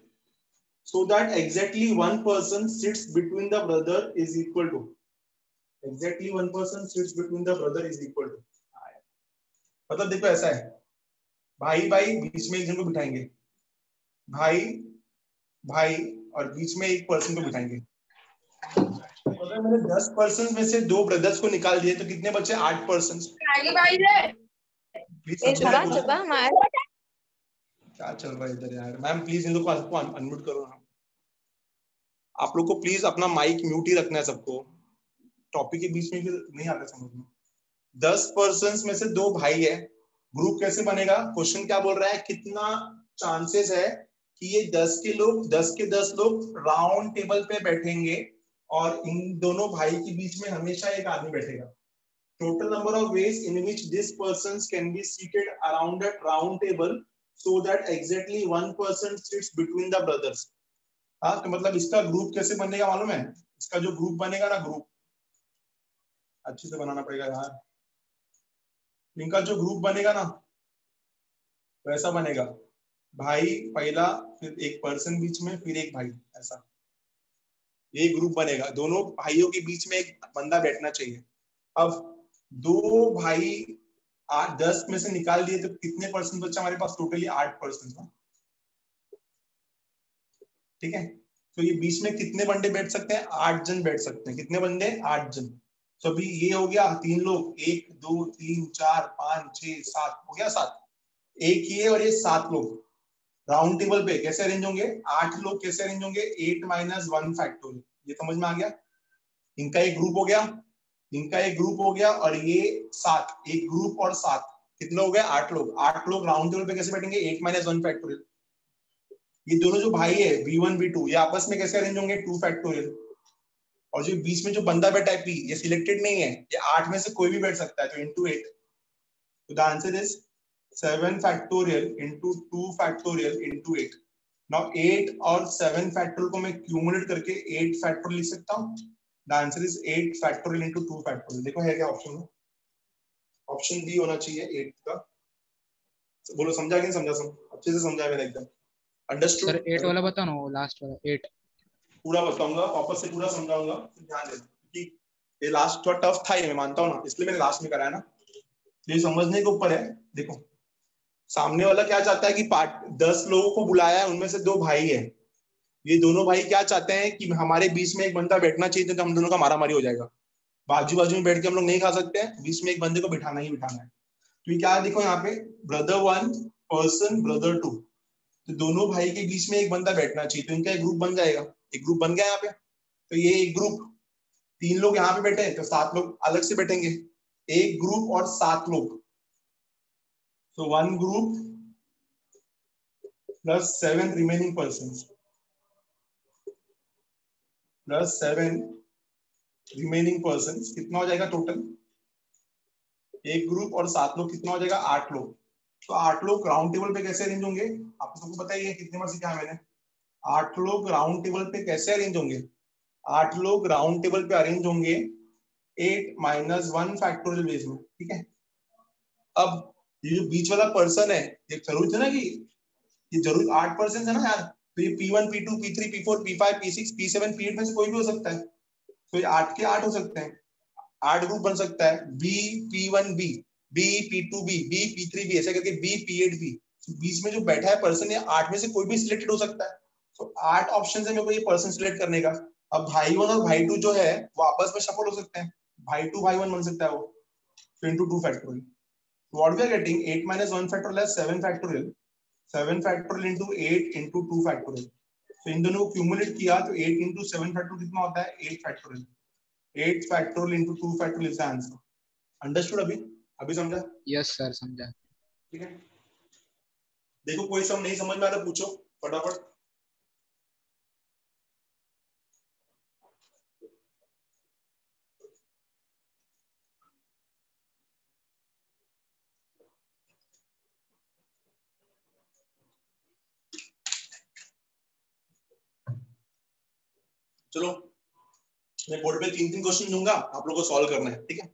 so that exactly one person sits between the brother is equal to, exactly one person sits between the brother is equal to, मतलब देखो ऐसा है, भाई भाई बीच में एक जन को बिठाएंगे, भाई भाई और बीच में एक पर्सन को बिठाएंगे। तो अगर मैंने 10 पर्सन में से 2 ब्रदर्स को निकाल दिए तो कितने बचे? 8 पर्सन। प्लीज समझे क्या चल रहा है इधर यार। मैम प्लीज इन लोग को अनम्यूट करो ना। आप लोग को प्लीज अपना माइक म्यूट ही रखना है सबको, टॉपिक के बीच में फिर नहीं आता समझ में। 10 पर्सन में से 2 भाई है, ग्रुप कैसे बनेगा? क्वेश्चन क्या बोल रहा है, कितना चांसेस है कि ये 10 के 10 लोग राउंड टेबल पे बैठेंगे और इन दोनों भाई के बीच में हमेशा एक आदमी बैठेगा। Total number of ways in which this persons can be seated around that round table so that exactly one person sits between the brothers. हाँ, तो मतलब इसका ग्रुप कैसे बनेगा मालूम है? इसका जो ग्रुप बनेगा ना, ग्रुप अच्छे से बनाना पड़ेगा यार। इनका जो ग्रुप बनेगा ना वैसा बनेगा, भाई पहला, फिर एक पर्सन बीच में, फिर एक भाई, ऐसा ये ग्रुप बनेगा। दोनों भाइयों के बीच में एक बंदा बैठना चाहिए। अब 2 भाई 10 में से निकाल दिए तो कितने पर्सन बचा हमारे पास? Totally 8 person. ठीक है, तो ये बीच में कितने बंदे बैठ सकते हैं? 8 जन बैठ सकते हैं। कितने बंदे? 8 जन। तो अभी ये हो गया 3 लोग, 1 2 3 4 5 6 7, हो गया 7। एक ये और ये 7 लोग राउंड टेबल पे कैसे अरेंज होंगे? 8 लोग कैसे अरेंज होंगे? 8 - 1 फैक्टोरियल। ये समझ में आ गया? इनका एक ग्रुप हो गया, इनका एक ग्रुप हो गया, और ये 7, एक ग्रुप और 7 कितने हो गए? 8 लोग। 8 लोग राउंड टेबल पे कैसे बैठेंगे? 8 - 1 फैक्टोरियल। ये दोनों जो भाई है V1 V2 ये आपस में कैसे अरेंज होंगे? 2 फैक्टोरियल। और जो बीच में जो बंदा बैठा है P, ये सिलेक्टेड नहीं है, ये 8 में से कोई भी बैठ सकता है, तो इंटू 8। तो the answer is 7 factorial into 2 factorial into 8। Now 8 और 7 फैक्टोरियल को मैं क्यूमुलेट करके 8 फैक्टोरियल लिख सकता हूँ। The answer is 8 factorial into 2 factorial. देखो है क्या ऑप्शन में? ऑप्शन बी होना चाहिए 8 का। बोलो समझा कि नहीं समझा? अच्छे से समझा मैंने एकदम? Sir understood? 8 वाला बताओ ना, वो लास्ट वाला 8। पूरा बताऊंगा, वापस से पूरा समझाऊंगा, ध्यान देना कि ये लास्ट थोड़ा टफ था, ये मैं मानता हूँ ना, इसलिए मैंने लास्ट में कराया ना। ये समझने के ऊपर है। देखो सामने वाला क्या चाहता है कि 10 लोगों को बुलाया है, उनमें से 2 भाई है। ये दोनों भाई क्या चाहते हैं कि हमारे बीच में एक बंदा बैठना चाहिए, तो हम दोनों का मारामारी हो जाएगा। बाजू बाजू में बैठ के हम लोग नहीं खा सकते हैं, बीच में एक बंदे को बिठाना ही बिठाना है। तो ये क्या देखो यहाँ पे, ब्रदर 1 पर्सन ब्रदर 2, तो दोनों भाई के बीच में एक बंदा बैठना चाहिए, तो इनका एक ग्रुप बन जाएगा। एक ग्रुप बन गया यहाँ पे। तो ये एक ग्रुप, 3 लोग यहाँ पे बैठे हैं तो 7 लोग अलग से बैठेंगे। एक ग्रुप और 7 लोग, तो 1 group plus 7 remaining person plus 7 remaining person कितना हो जाएगा टोटल? एक ग्रुप और 7 लोग कितना हो जाएगा? 8 लोग। तो 8 लोग राउंड टेबल पे कैसे अरेंज होंगे? आपको सबको पता ही है, कितने बार सीखा है मैंने। 8 लोग राउंड टेबल पे कैसे अरेंज होंगे? 8 लोग राउंड टेबल पे अरेंज होंगे 8 - 1 फैक्टोरियल बेस में। ठीक है, अब ये जो बीच वाला पर्सन है, ये जरूरत है ना कि ये जरूर 8 पर्सन है ना यार, तो ये P1 P2 P3 P4 P5 P6 P7 P8 में से कोई भी हो सकता है। तो ये 8 के 8 हो सकते हैं, 8 ग्रुप बन सकता है। B P1 B B P2 B B P3 B ऐसे करके B P8 B। बीच में जो बैठा है पर्सन, ये 8 में से कोई भी सिलेक्टेड हो सकता है। तो 8 ऑप्शन है मेरे को ये पर्सन सिलेक्ट करने का। अब भाई 1 और भाई 2 जो है वो आपस में शफल हो सकते हैं, भाई 2 भाई 1 बन सकता है वो, तो into 2 factorial. What we are getting 8 - 1 factorial is 7 factorial, 7 factorial into 8 into 2 factorial। तो इन दोनों को क्यूमुलेट किया तो 8 into 7 factorial कितना होता है? 8 factorial। 8 factorial into 2 factorial is the answer। Understood? अभी अभी समझा? यस सर, समझा। ठीक है, देखो कोई सम नहीं समझ में आ रहा पूछो फटाफट। चलो मैं बोर्ड पे 3-3 क्वेश्चन दूंगा, आप लोगों को सॉल्व करना है, ठीक है।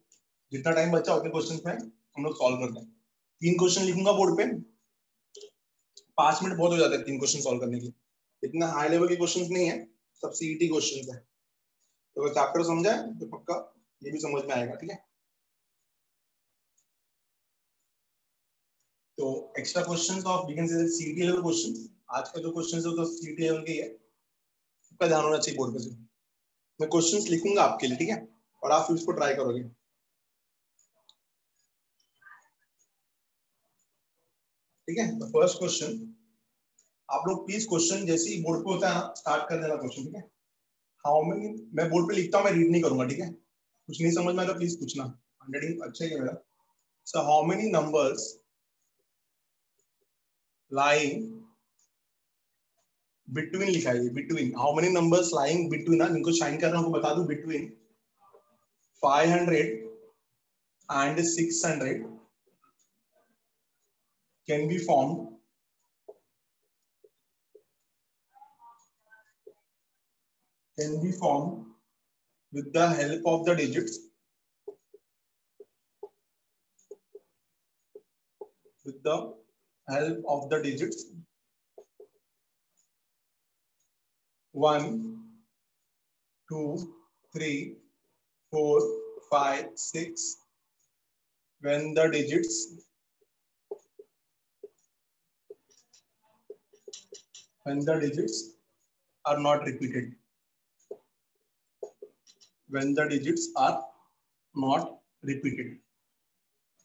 जितना टाइम बचा उतने क्वेश्चन में हम लोग सॉल्व करते हैं। 3 क्वेश्चन लिखूंगा बोर्ड पे, 5 मिनट बहुत हो जाते हैं 3 क्वेश्चन सॉल्व करने के लिए। इतना हाई लेवल के क्वेश्चन नहीं है, सब सीईटी क्वेश्चन है। तो अगर चैप्टर समझा है तो पक्का ये भी समझ में आएगा, ठीक है। तो extra questions of we can say CET level question, आज का जो क्वेश्चन है तो सीईटी लेवल के ही है, सबका ध्यान होना चाहिए बोर्ड पे से। मैं क्वेश्चंस लिखूंगा आपके लिए, ठीक है, और आप फिर उसको ट्राई करोगे, ठीक है। तो फर्स्ट क्वेश्चन, आप लोग प्लीज क्वेश्चन जैसे ही बोर्ड पे होता है ना स्टार्ट कर देना क्वेश्चन, ठीक है। हाउ मेनी, मैं बोर्ड पे लिखता हूँ, मैं रीड नहीं करूंगा, ठीक है। कुछ नहीं समझ में आया तो प्लीज पूछना, हैंडराइटिंग अच्छा ही है मेरा। So how many numbers lying between लिखा है, between, how many numbers lying between, ना इनको शाइन कर रहा हूँ, बता दूं, between 500 and 600 can be formed with the help of the digits, with the help of the digits 1, 2, 3, 4, 5, 6 when the digits are not repeated, when the digits are not repeated।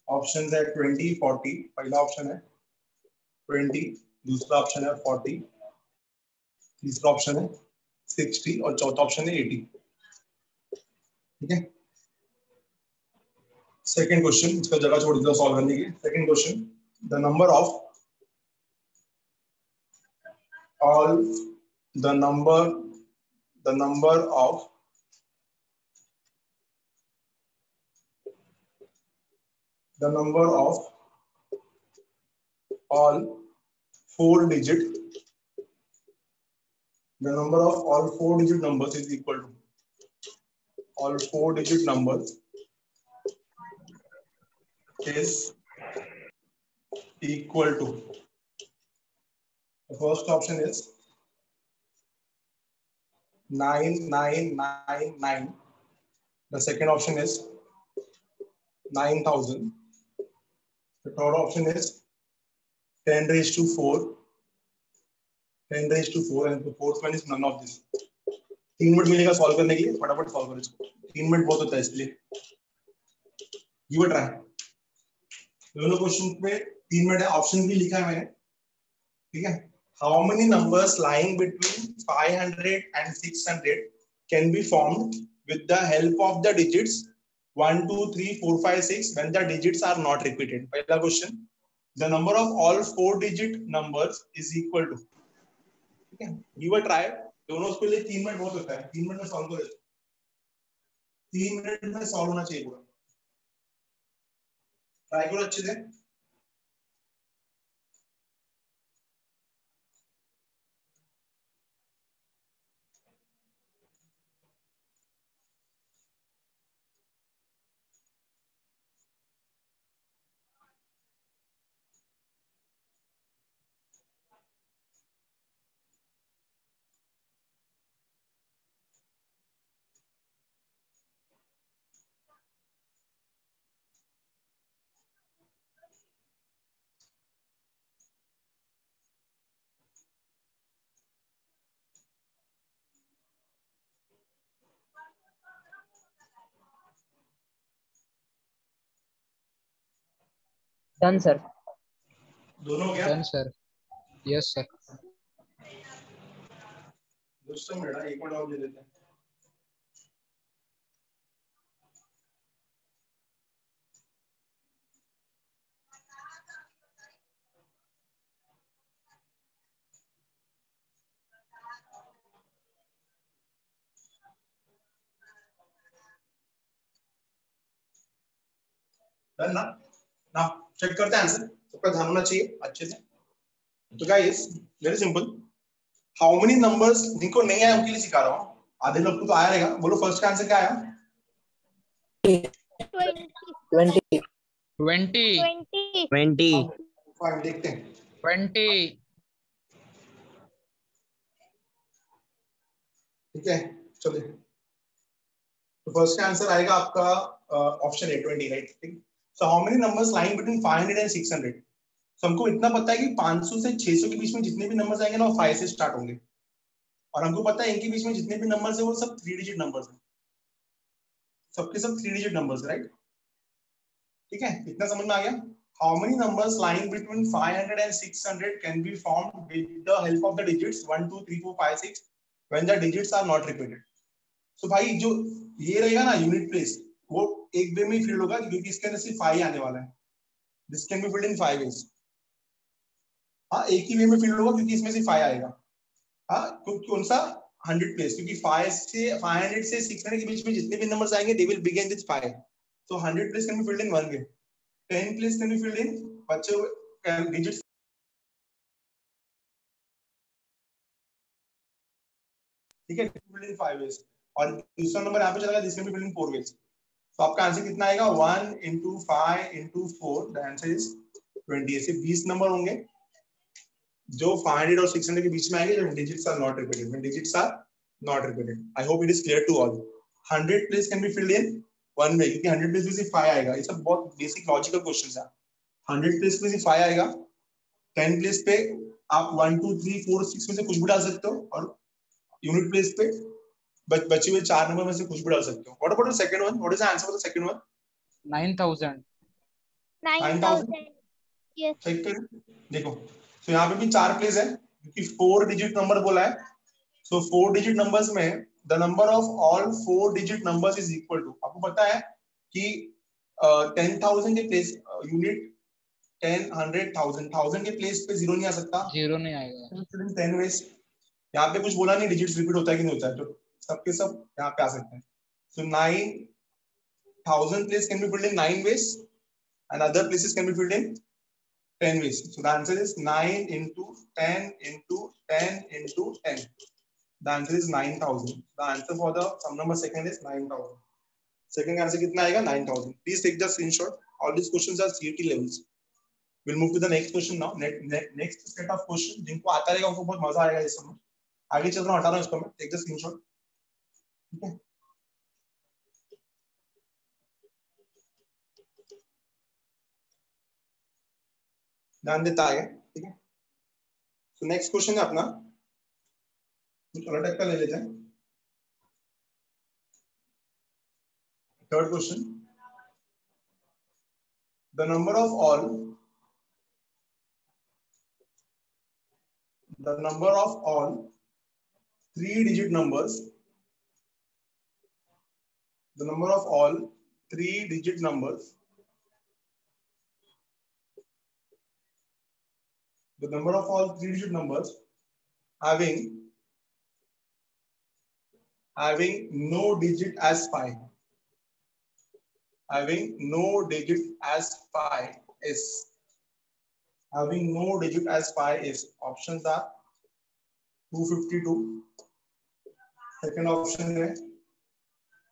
Option है 20, 40, पहला option है 20, दूसरा option है 40, तीसरा option है 60 और चौथा option है 80, ठीक है। सेकंड क्वेश्चन, इसका जगह छोड़ दीजिए सॉल्व करने की। Second question, the number of all the number of all 4-digit, the number of all 4-digit numbers is equal to, all 4-digit numbers is equal to, the first option is 9999, the second option is 9000, the third option is 10 raised to 4, and the fourth one is none of this। 3 minute मिलेगा solve करने के लिए, फटाफट solve करो इसको, 3 minute बहुत होता है इसलिए गिव इट ट्राई। दोनों क्वेश्चन पे 3 मिनट है, ऑप्शन भी लिखा है मैंने, ठीक है। How many numbers lying between 500 and 600 can be formed with the help of the digits 1, 2, 3, 4, 5, 6 when the digits are not repeated. पहला question, the number of all 4-digit numbers is equal to, ठीक है, give a try. दोनों उसके लिए 3 minute बहुत होता है, 3 minute में सॉल्व करो, 3 मिनट में सॉल्व होना चाहिए पूरा, ट्राई करो अच्छे से। Done sir. दोनों हो गया? Done sir, yes sir. दोस्तों मेरा एक मिनट और दे देते हैं। डन ना? ना चेक करते हैं आंसर, सबका ध्यान होना चाहिए अच्छे से। तो guys very simple, how many numbers, जिनको नहीं आया उनके लिए सिखा रहा हूँ, आधे लोग को तो आया रहेगा, बोलो फर्स्ट का आंसर क्या आया? 20 20 20 20 फाइन, देखते हैं। 20 ठीक है, चलिए, तो फर्स्ट का आंसर आएगा आपका ऑप्शन ए 20, राइट? ठीक। So how many numbers lying between 500 and 600? तो हमको इतना पता है कि 500 से 600 के बीच में जितने भी नंबर्स आएंगे ना वो 5 से स्टार्ट होंगे, और हमको पता है इनके बीच में जितने भी नंबर्स है वो सब 3 डिजिट नंबर्स हैं, सबके सब 3 डिजिट नंबर्स, राइट? ठीक है, इतना समझ में आ गया? How many numbers lying between 500 and 600 can be formed with the help of the digits 1 2 3 4 5 6 when the digits are not repeated? So भाई जो ये रहेगा ना यूनिट प्लेस, वो एक वे में ही फिल होगा क्योंकि इसके अंदर सिर्फ 5 आने वाला है। This can be filled in 5 ways. हाँ, एक ही वे में फिल होगा क्योंकि इसमें सिर्फ 5 आएगा। हाँ, कौन सा 100 प्लेस, क्योंकि 500 से 600 के बीच में जितने भी नंबर्स आएंगे they will begin with 5, so 100 place can be filled in one way, 10 place can be filled इन बचे हुए डिजिट्स, ठीक है, फिल्ड इन 5 वेज। और दूसरा नंबर यहाँ पे चलेगा जिसमें भी फिल्ड इन 4 वेज। तो आपका आंसर कितना आएगा? 1 into 5 into 4, the answer is 20। ऐसे 20 नंबर होंगे जो 500 और 600 के बीच में आएंगे, जो digits are not repeated, when digits are not repeated. I hope it is clear to all. 100 place can be filled in one way, क्योंकि 100 प्लेस में सिर्फ 5 आएगा। ये सब बहुत बेसिक लॉजिकल क्वेश्चंस है। 100 प्लेस में सिर्फ 5 आएगा, 10 प्लेस पे आप 1 2 3 4 6 में से कुछ भी डाल सकते हो, और यूनिट प्लेस पे बचे हुए 4 नंबर में से कुछ भी डाल सकते हो। What about the second one? What is the answer for the second one? 9000 9000। yes check करें, देखो, तो यहाँ पे भी 4 प्लेस है क्योंकि 4 डिजिट नंबर बोला है। सो 4 डिजिट नंबर्स में the number of all 4 digit numbers is equal to, आपको पता है कि 10,000 के प्लेस यूनिट 10 100,000 1000 के प्लेस पे जीरो नहीं आ सकता, 0 नहीं आएगा। 10 वेज। यहाँ पे कुछ बोला नहीं डिजिट्स रिपीट होता है कि नहीं होता है, तो सबके सब यहाँ पे आ सकते हैं। So 9,000 place can be filled in 9 ways and other places can be filled in 10 ways. So the answer is 9 into 10 into 10 into 10. The answer is 9,000. The answer for the sum number second is 9,000. Second answer कितना आएगा? 9,000. Please take the screenshot. All these questions are CET levels. We'll move to the next question now. Next set of questions जिनको आता रहेगा उनको बहुत मजा आएगा ये समझ। आगे चल रहा हूँ, हटा रहा हूँ इसको मैं। Take the screenshot. ठीक है? ध्यान देता है, ठीक है? So next question है अपना, कुछ अलग टाइप का ले लेते हैं। Third question. The number of all 3-digit numbers, the number of all 3-digit numbers, the number of all 3-digit numbers having no digit as pi, having no digit as pi is, having no digit as pi is, options are 252, second option है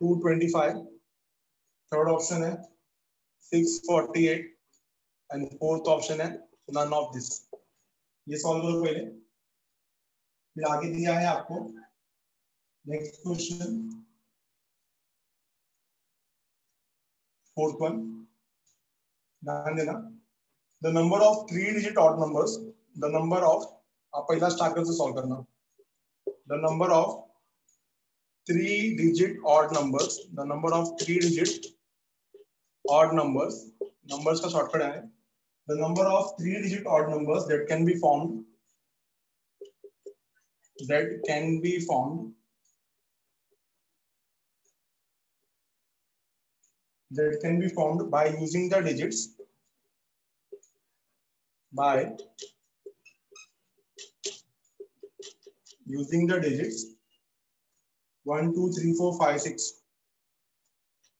225, third option है 648 and fourth option है none of this। ये solve करो पहले, फिर आगे दिया है आपको नेक्स्ट क्वेश्चन, फोर्थ वन, ध्यान देना। The number of 3-digit odd numbers, the number of, आप पहला स्टार्टर से सॉल्व करना। The number of 3-digit odd numbers, the number of 3-digit odd numbers, numbers का शॉर्टकट है, the number of 3-digit odd numbers that can be formed by using the digits, by using the digits 1 2 3 4 5 6,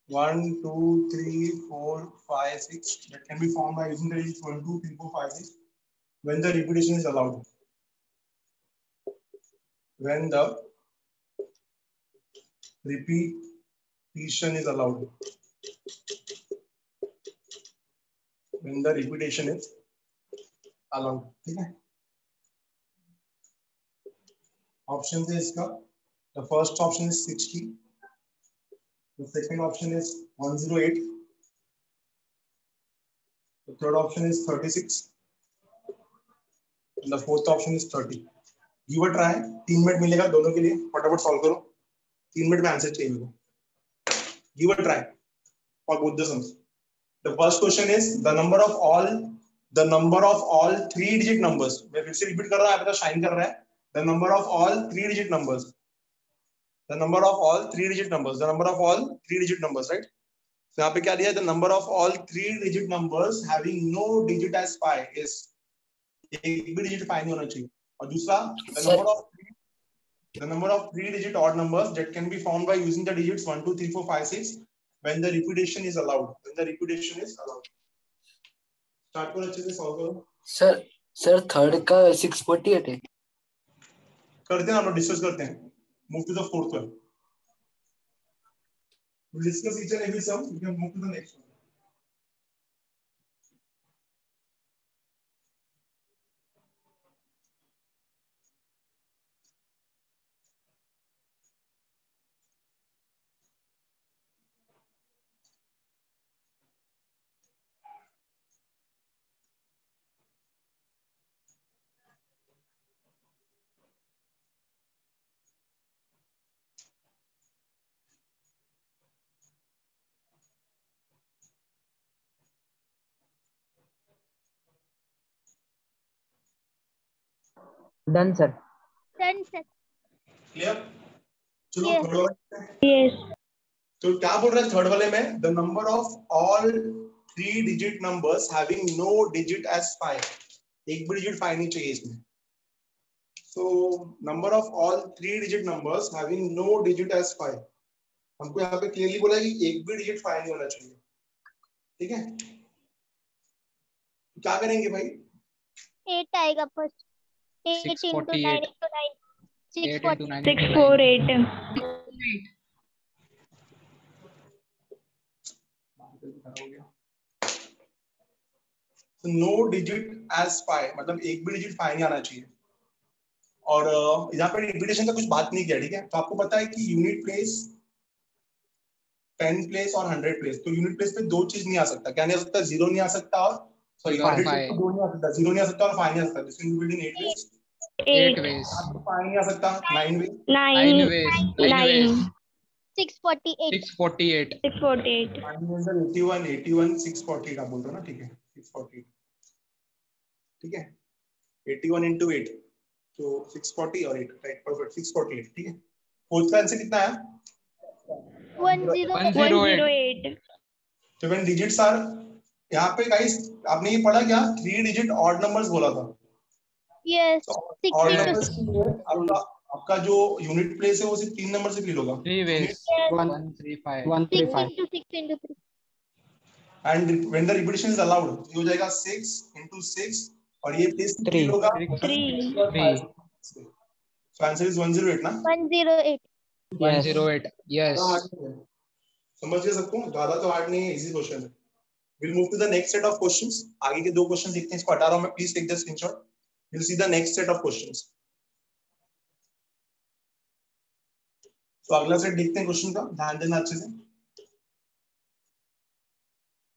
1 2 3 4 5 6 that can be formed by using the digits 1 2 3 4 5 6 when the repetition is allowed, when the repetition is allowed. When the repetition is allowed. ठीक है? Options है इसका. The first option is 60. The second option is 108. The third option is 36. And the fourth option is 30. Give a try. 3 minute मिलेगा दोनों के लिए. फटाफट solve करो. 3 मिनट में आंसर चाहिए मेरे को. Give a try for both the sums. The first question is the number of all 3-digit numbers. मैं फिर से रिपीट कर रहा हूँ. आप शाइन कर रहा है. The number of all 3-digit numbers. The number of all 3-digit numbers. The number of all 3-digit numbers, right? So यहाँ पे क्या दिया है? The number of all 3-digit numbers having no digit as pi is. एक भी digit pi नहीं होना चाहिए. और दूसरा the number of 3-digit odd numbers that can be found by using the digits 1, 2, 3, 4, 5, 6 when the repetition is allowed. When the repetition is allowed. Start करो अच्छे से solve करो. सर थर्ड का 648 है. करते हैं हम लोग डिस्कस करते हैं. Move to the fourth one. We'll discuss each and every sum. We can move to the next one. Done, sir. Done, sir. Clear? चलो Yes. थर्ड वाले. Yes. तो क्या बोल रहा है थर्ड वाले में? The number of all 3-digit numbers having no digit as pi. एक भी digit pi नहीं चाहिए इसमें. So number of all 3-digit numbers having no digit as pi. हमको यहाँ पे क्लियरली बोला है कि एक भी digit pi नहीं होना चाहिए. ठीक है? तो क्या करेंगे भाई? 8 आएगा first. 8 into 9 into 9. 648. So no digit as pi मतलब एक भी digit pi नहीं आना चाहिए. और यहाँ पे रिपीटेशन का कुछ बात नहीं किया. ठीक है? तो आपको पता है कि यूनिट प्लेस, 10 प्लेस और 100 प्लेस. तो यूनिट प्लेस पे दो चीज नहीं आ सकता. क्या नहीं आ सकता? 0 नहीं आ सकता और सॉरी 100 प्लेस पे 2 नहीं आ सकता. 0 नहीं आ सकता और 5 नहीं आ सकता. This will be in 8 ways. 8 ways. 5 नहीं आ सकता. 9 ways. 9 ways. 9 ways. 648. 648. 648. 81 648 आप बोल रहे हो ना. ठीक है 648. ठीक है 81 into 8 तो 640 और 8 राइट. परफेक्ट 648. ठीक है. फोर्थ का आंसर कितना है? 108. तो व्हेन डिजिट्स आर यहाँ पे गाइस आपने ये पढ़ा क्या? 3-digit ऑड नंबर्स बोला था. Yes. ऑड 6 नंबर्स आपका जो यूनिट प्लेस है वो सिर्फ 3 नंबर से फील होगा. 3 ways. 135. 135. 6 into 3. And when the repetition is allowed ये हो जाएगा 6 into 6 और ये प्लेस 3 होगा. 3. सो आंसर इज 108 ना. 108. 108. Yes. समझ गए सबको? ज्यादा तो हार्ड नहीं है. इजी क्वेश्चन है. We'll move to the next set of questions. आगे के 2 क्वेश्चन देखते हैं. इसको हटा रहा हूं मैं. Please take the screenshot. We'll see the next set of questions. तो अगला सेट देखते हैं क्वेश्चन का. ध्यान देना अच्छे से.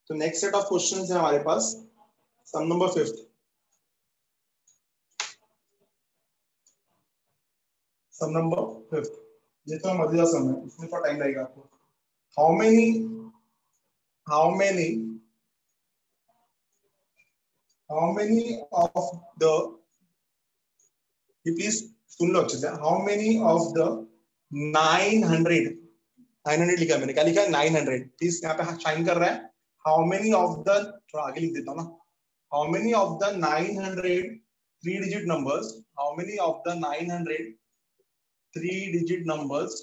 तो नेक्स्ट सेट ऑफ क्वेश्चंस है हमारे पास. सम नंबर 5th. सम नंबर 5th. ये तो मजेदार सम है. इसमें थोड़ा टाइम लगेगा आपको. How many of the please सुन लो अच्छे से. How many of the 900 लिखा है मैंने. क्या लिखा है? 900. प्लीज यहाँ पे शाइन कर रहा है. How many of the थोड़ा आगे लिख देता हूँ ना. How many of the 900 3-digit numbers? How many of the 900 3-digit numbers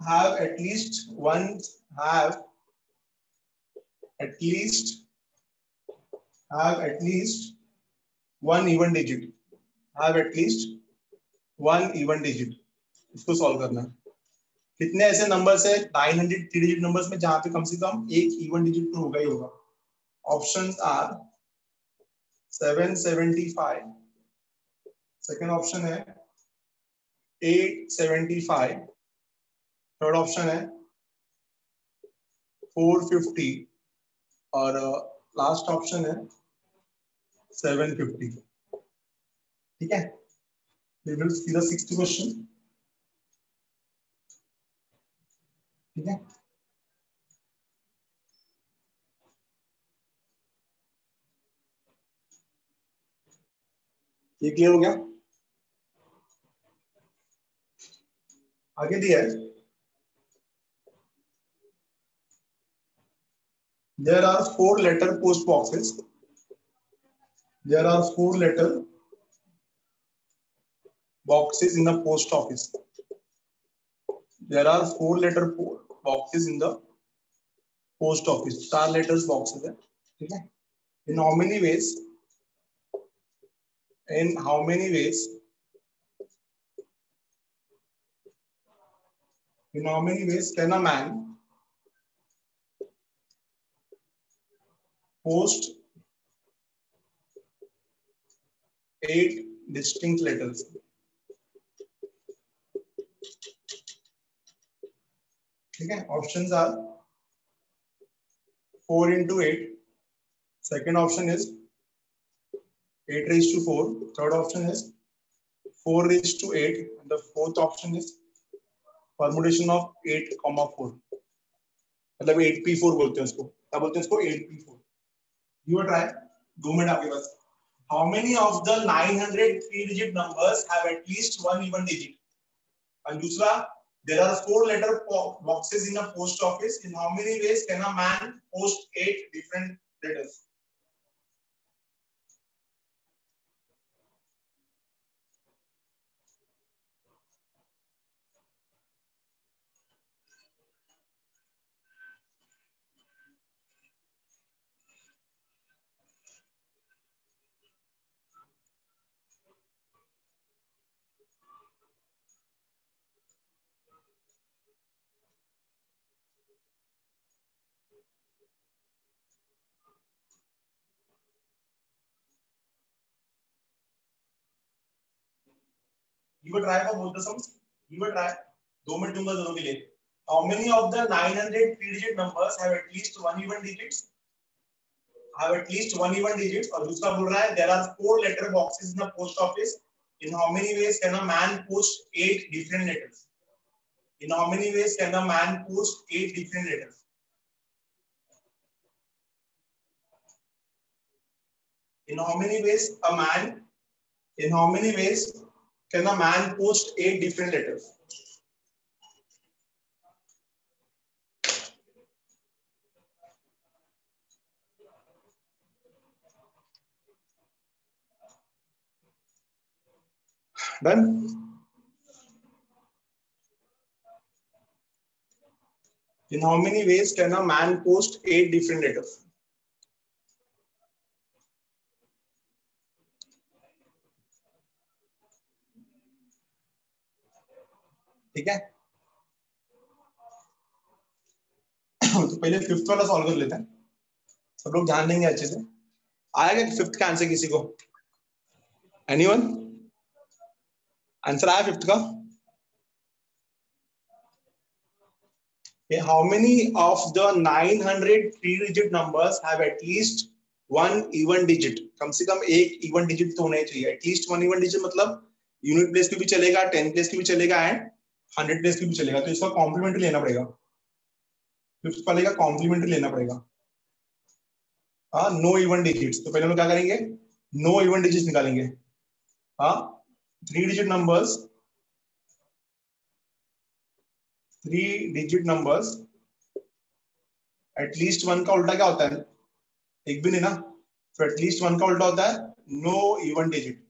have at least one even digit? Have at least one even digit. इसको सॉल्व करना है। कितने ऐसे नंबर्स है 900 3 डिजिट नंबर्स में जहां पे कम से कम एक इवन डिजिट तो होगा ही होगा। ऑप्शंस आर 775, सेकंड ऑप्शन है 875, थर्ड ऑप्शन है 450 और लास्ट ऑप्शन है 750। ठीक है, we will see the 60 question. ठीक है, ये क्लियर हो गया? आगे दिया है there are 4 letter post boxes, there are 4 letter boxes in the post office, there are 4 letter boxes in the post office, 4 letters boxes है। ठीक है, in how many ways can a man post 8 distinct letters? ठीक है, options are 4 into 8, second option is 8 raised to 4, third option is 4 raised to 8, and the fourth option is permutation of 8, 4, मतलब 8p4 बोलते हैं उसको। क्या बोलते हैं उसको? 8p4। You try 2 मिनट आपके पास। How many of the 900 3-digit numbers have at least one even digit? और दूसरा, there are 4 letter boxes in a post office. In how many ways can a man post 8 different letters? You will try for both the sums. You will try. 2 minute दूंगा दोनों के लिए। How many of the 900 3-digit numbers have at least one even digits? Have at least one even digit. और दूसरा बोल रहा है there are 4 letter boxes in the post office. In how many ways can a man post 8 different letters? In how many ways can a man post 8 different letters? In how many ways can a man post 8 different letters? Done? In how many ways can a man post 8 different letters? ठीक है, तो पहले 5th वाला solve कर लेते हैं। सब लोग ध्यान देंगे अच्छे से। आएगा 5th का आंसर किसी को? एनीवन? आंसर आया 5th का? How many of the 900 3-digit numbers have at least one even digit? कम से कम एक even digit तो होना ही चाहिए। At least one even digit मतलब यूनिट प्लेस की भी चलेगा, 10 प्लेस की भी चलेगा एंड 100 प्लेस की भी चलेगा। तो इसका कॉम्प्लीमेंट्री लेना पड़ेगा। 5th वाले का कॉम्प्लीमेंट्री लेना पड़ेगा। हाँ, नो इवन डिजिट्स। तो पहले हम क्या करेंगे? नो इवन डिजिट्स निकालेंगे। हाँ, 3-digit numbers, 3-digit numbers, at least 1 का उल्टा क्या होता है? एक भी नहीं ना। तो एटलीस्ट 1 का उल्टा होता है no even digit.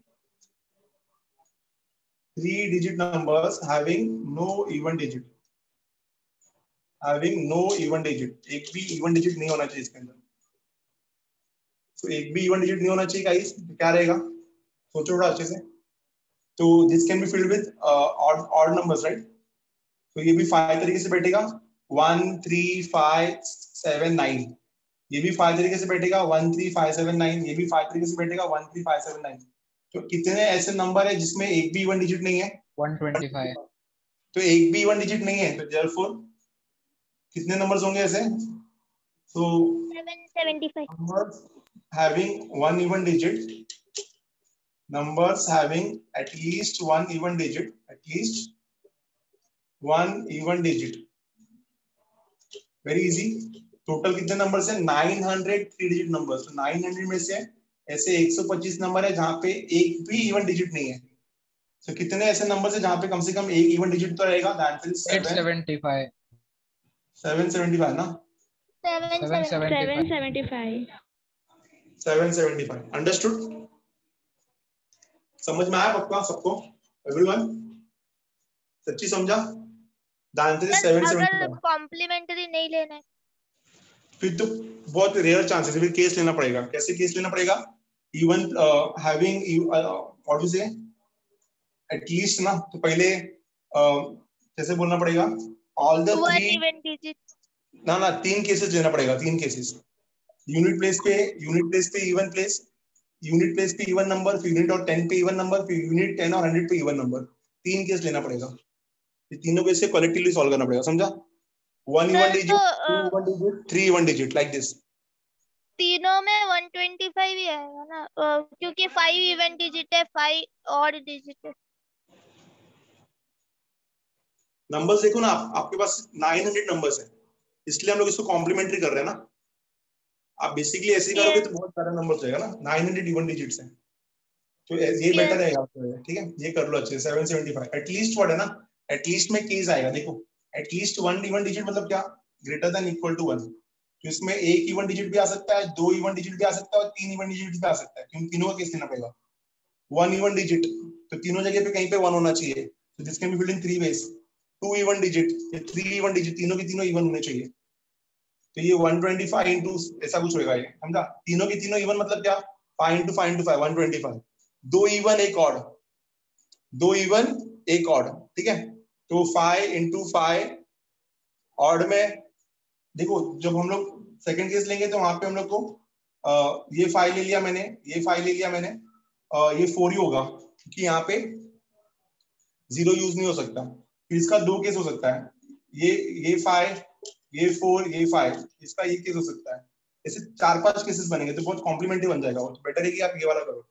3-digit numbers having no even digit, एक भी इवन डिजिट नहीं होना चाहिए इसके अंदर। तो एक भी इवन डिजिट नहीं होना चाहिए गाइस। क्या रहेगा? सोचो थोड़ा अच्छे से। तो this can be filled with odd numbers, right? तो ये भी 5 तरीके से बैठेगा, 1 3 5 7 9। ये भी 5 तरीके से बैठेगा, 1 3 5 7 9। ये भी 5 तरीके से बैठेगा, 1 3 5 7 9। तो कितने ऐसे नंबर है जिसमें एक भी इवन डिजिट नहीं है? 125। तो एक भी इवन डिजिट नहीं है, तो देयरफॉर कितने नंबर्स होंगे ऐसे? So 775. numbers having one even digit, numbers having at least one even digit, at least one even digit. Very easy. Total कितने नंबर्स है? 900 थ्री डिजिट नंबर्स। तो 900 में से ऐसे 125 नंबर है जहां पे एक भी इवन डिजिट नहीं है। तो कितने ऐसे नंबर्स है जहां पे कम से कम एक इवन डिजिट तो रहेगा? That is 875। 775 ना? 775. 775 अंडरस्टूड? समझ में आया पक्का सबको? एवरीवन सच्ची समझा? The answer is 775। अगर कॉम्प्लीमेंट्री नहीं लेना है फिर तो बहुत रेयर चांसेस है, फिर केस लेना पड़ेगा। कैसे केस लेना पड़ेगा? इवन हैविंग व्हाट यू से एटलीस्ट ना, तो पहले कैसे बोलना पड़ेगा? All the one three even digit. ना 3 केसेस लेना पड़ेगा, 3 केसेस। यूनिट प्लेस पे इवन प्लेस, यूनिट प्लेस पे इवन नंबर, फिर यूनिट और 10 पे इवन नंबर, फिर यूनिट 10 और 100 पे इवन नंबर। 3 केस लेना पड़ेगा। ये तीनों केस से कलेक्टिवली सॉल्व करना पड़ेगा, समझा? 1 even digit, 2 even digit, 3 even digit, like this. तीनों में 125 ही आएगा ना, क्योंकि 5 इवन डिजिट है, 5 ऑड डिजिट है। नंबर्स देखो ना, आपके पास 900 नंबर्स है, इसलिए हम लोग इसको कॉम्प्लीमेंट्री कर रहे हैं ना। आप बेसिकली ऐसे ही करोगे तो बहुत सारा नंबर जाएगा ना। 900 इवन डिजिट्स हैं, तो ये बेटर रहेगा। ठीक है, ये कर लो अच्छे से। 775 एटलीस्ट वर्ड है ना, एटलीस्ट में केस आएगा। देखो एटलीस्ट 1 इवन डिजिट मतलब क्या? Greater than equal to 1। तो इसमें एक इवन डिजिट भी आ सकता है, 2 इवन डिजिट भी आ सकता है और 3 इवन डिजिट भी आ सकता है, क्योंकि तीनों का केस लेना पड़ेगा। 1 इवन डिजिट तो तीनों जगह पे कहीं पे 1 होना चाहिए, तो this can be filled in 3 ways. 2 even digit, ये 3 इवन डिजिट, तीनों की तीनों इवन होने चाहिए। तो ये 125 इंटू ऐसा कुछ होगा, ये समझा? तीनों की तीनों इवन मतलब क्या? 5 इंटू 5 इंटू 5 125। 2 इवन एक ऑड, 2 इवन एक ऑड, ठीक है? तो 5 इंटू 5 ऑड में देखो, जब हम लोग सेकंड केस लेंगे तो वहां पे हम लोग को ये 5 ले लिया मैंने, ये 5 ले लिया मैंने, ये 4 ही होगा, क्योंकि यहाँ पे 0 यूज नहीं हो सकता। फिर इसका 2 केस हो सकता है, ये 5, ये 4, ये 5, इसका ये केस हो सकता है। ऐसे 4-5 केसेस बनेंगे तो बहुत कॉम्प्लीमेंट्री बन जाएगा। तो बेटर है कि आप ये वाला करो,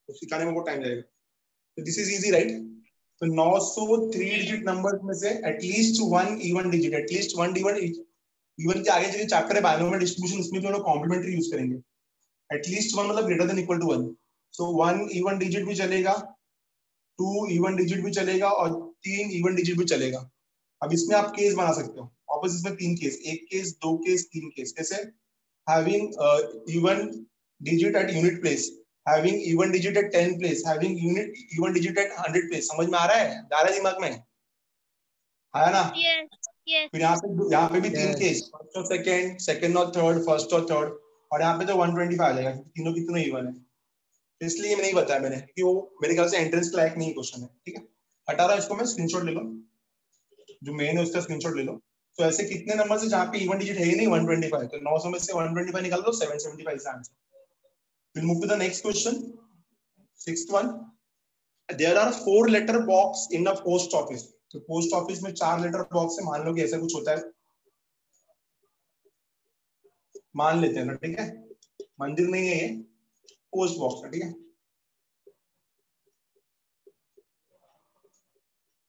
तो सिखाने में बहुत टाइम जाएगा। तो दिस इज इजी, राइट? तो 903 डिजिट नंबर्स में से at least 1 even digit, at least 1 even के आगे जो चैप्टर है बायनोमियल डिस्ट्रीब्यूशन, उसमें भी हम लोग कॉम्प्लीमेंट्री यूज करेंगे। एटलीस्ट 1 मतलब greater than equal to 1। So 1 even digit भी चलेगा, 2 इवन डिजिट भी चलेगा और 3 इवन डिजिट भी चलेगा। अब इसमें आप केस बना सकते हो वापस, इसमें 3 केस, 1 केस, 2 केस, 3 केस। कैसे? Having even digit at unit place, having even digit at 10 place, having even digit at 100 place। समझ में आ रहा है? जा रहा है दिमाग में? आया ना? yes। फिर यहाँ पे भी 3 केस, फर्स्ट और सेकंड, सेकंड और थर्ड, फर्स्ट और थर्ड, और यहाँ पे तो 125 आ जाएगा, तीनों की तीनों इवन है। तो इसलिए नहीं बताया मैंने, क्योंकि वो मेरे ख्याल से एंट्रेंस के लायक नहीं क्वेश्चन है। ठीक है, हटा रहा इसको मैं, स्क्रीनशॉट ले लो, जो मेन है उसका स्क्रीनशॉट ले लो। तो ऐसे कितने नंबर से जहाँ पे इवन डिजिट है ही नहीं 125, तो 900 में से 125 निकाल दो, 775 is answer. We'll move to the next question. Sixth one. There are 4 letter box in a post office. तो पोस्ट ऑफिस में 4 लेटर बॉक्स है, मान लो कि ऐसा कुछ होता है, मान लेते हैं ना, ठीक है? मंदिर नहीं है ये, पोस्ट बॉक्स है, ठीक है?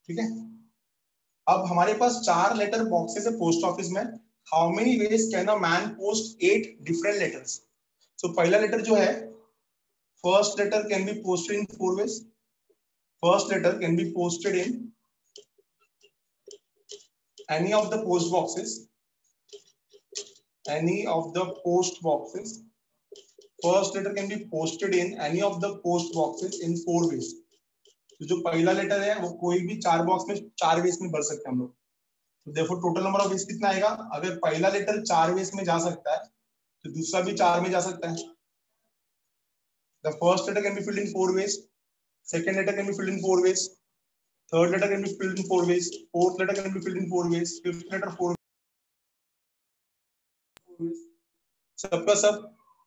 ठीक है, अब हमारे पास 4 लेटर बॉक्सेस है पोस्ट ऑफिस में। How many ways can a man post 8 different letters? तो पहला लेटर जो है, first letter can be posted in 4 ways. First letter can be posted in any of the post boxes. Any of the post boxes. First letter can be posted in any of the post boxes in 4 ways. तो जो पहला letter है वो कोई भी 4 box में 4 veg में भर सकते हैं हम लोग। तो देखो टोटल नंबर ऑफ वेज कितना आएगा? अगर पहला लेटर 4 वेज में जा सकता है तो दूसरा भी 4 में जा सकता है। The first letter can be filled in 4 ways. Second letter can be filled in 4 ways. Third letter can be filled in 4 ways. Fourth letter can be filled in 4 ways. Fifth letter 4 ways. सबका सब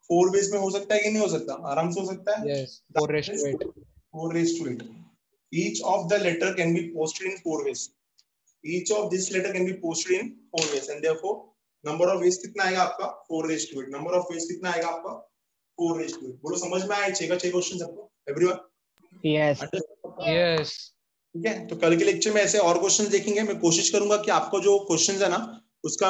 4 ways में हो सकता है कि नहीं हो सकता? आराम से हो सकता है. Yes. 4 raised to 8. 4 raised to 8. Each of the letter can be posted in 4 ways. Each of this letter can be posted in 4 ways, and therefore number of ways कितना आएगा आपका? 4 raised to 8. Number of ways कितना आएगा आपका? 4 raised to 8. बोलो समझ में आया? 6 का 6 क्वेश्चन सबको? Everyone? Yes. Yes. ठीक है. तो कल के लेक्चर में ऐसे और क्वेश्चन देखेंगे. मैं कोशिश करूंगा कि आपको जो क्वेश्चन है ना उसका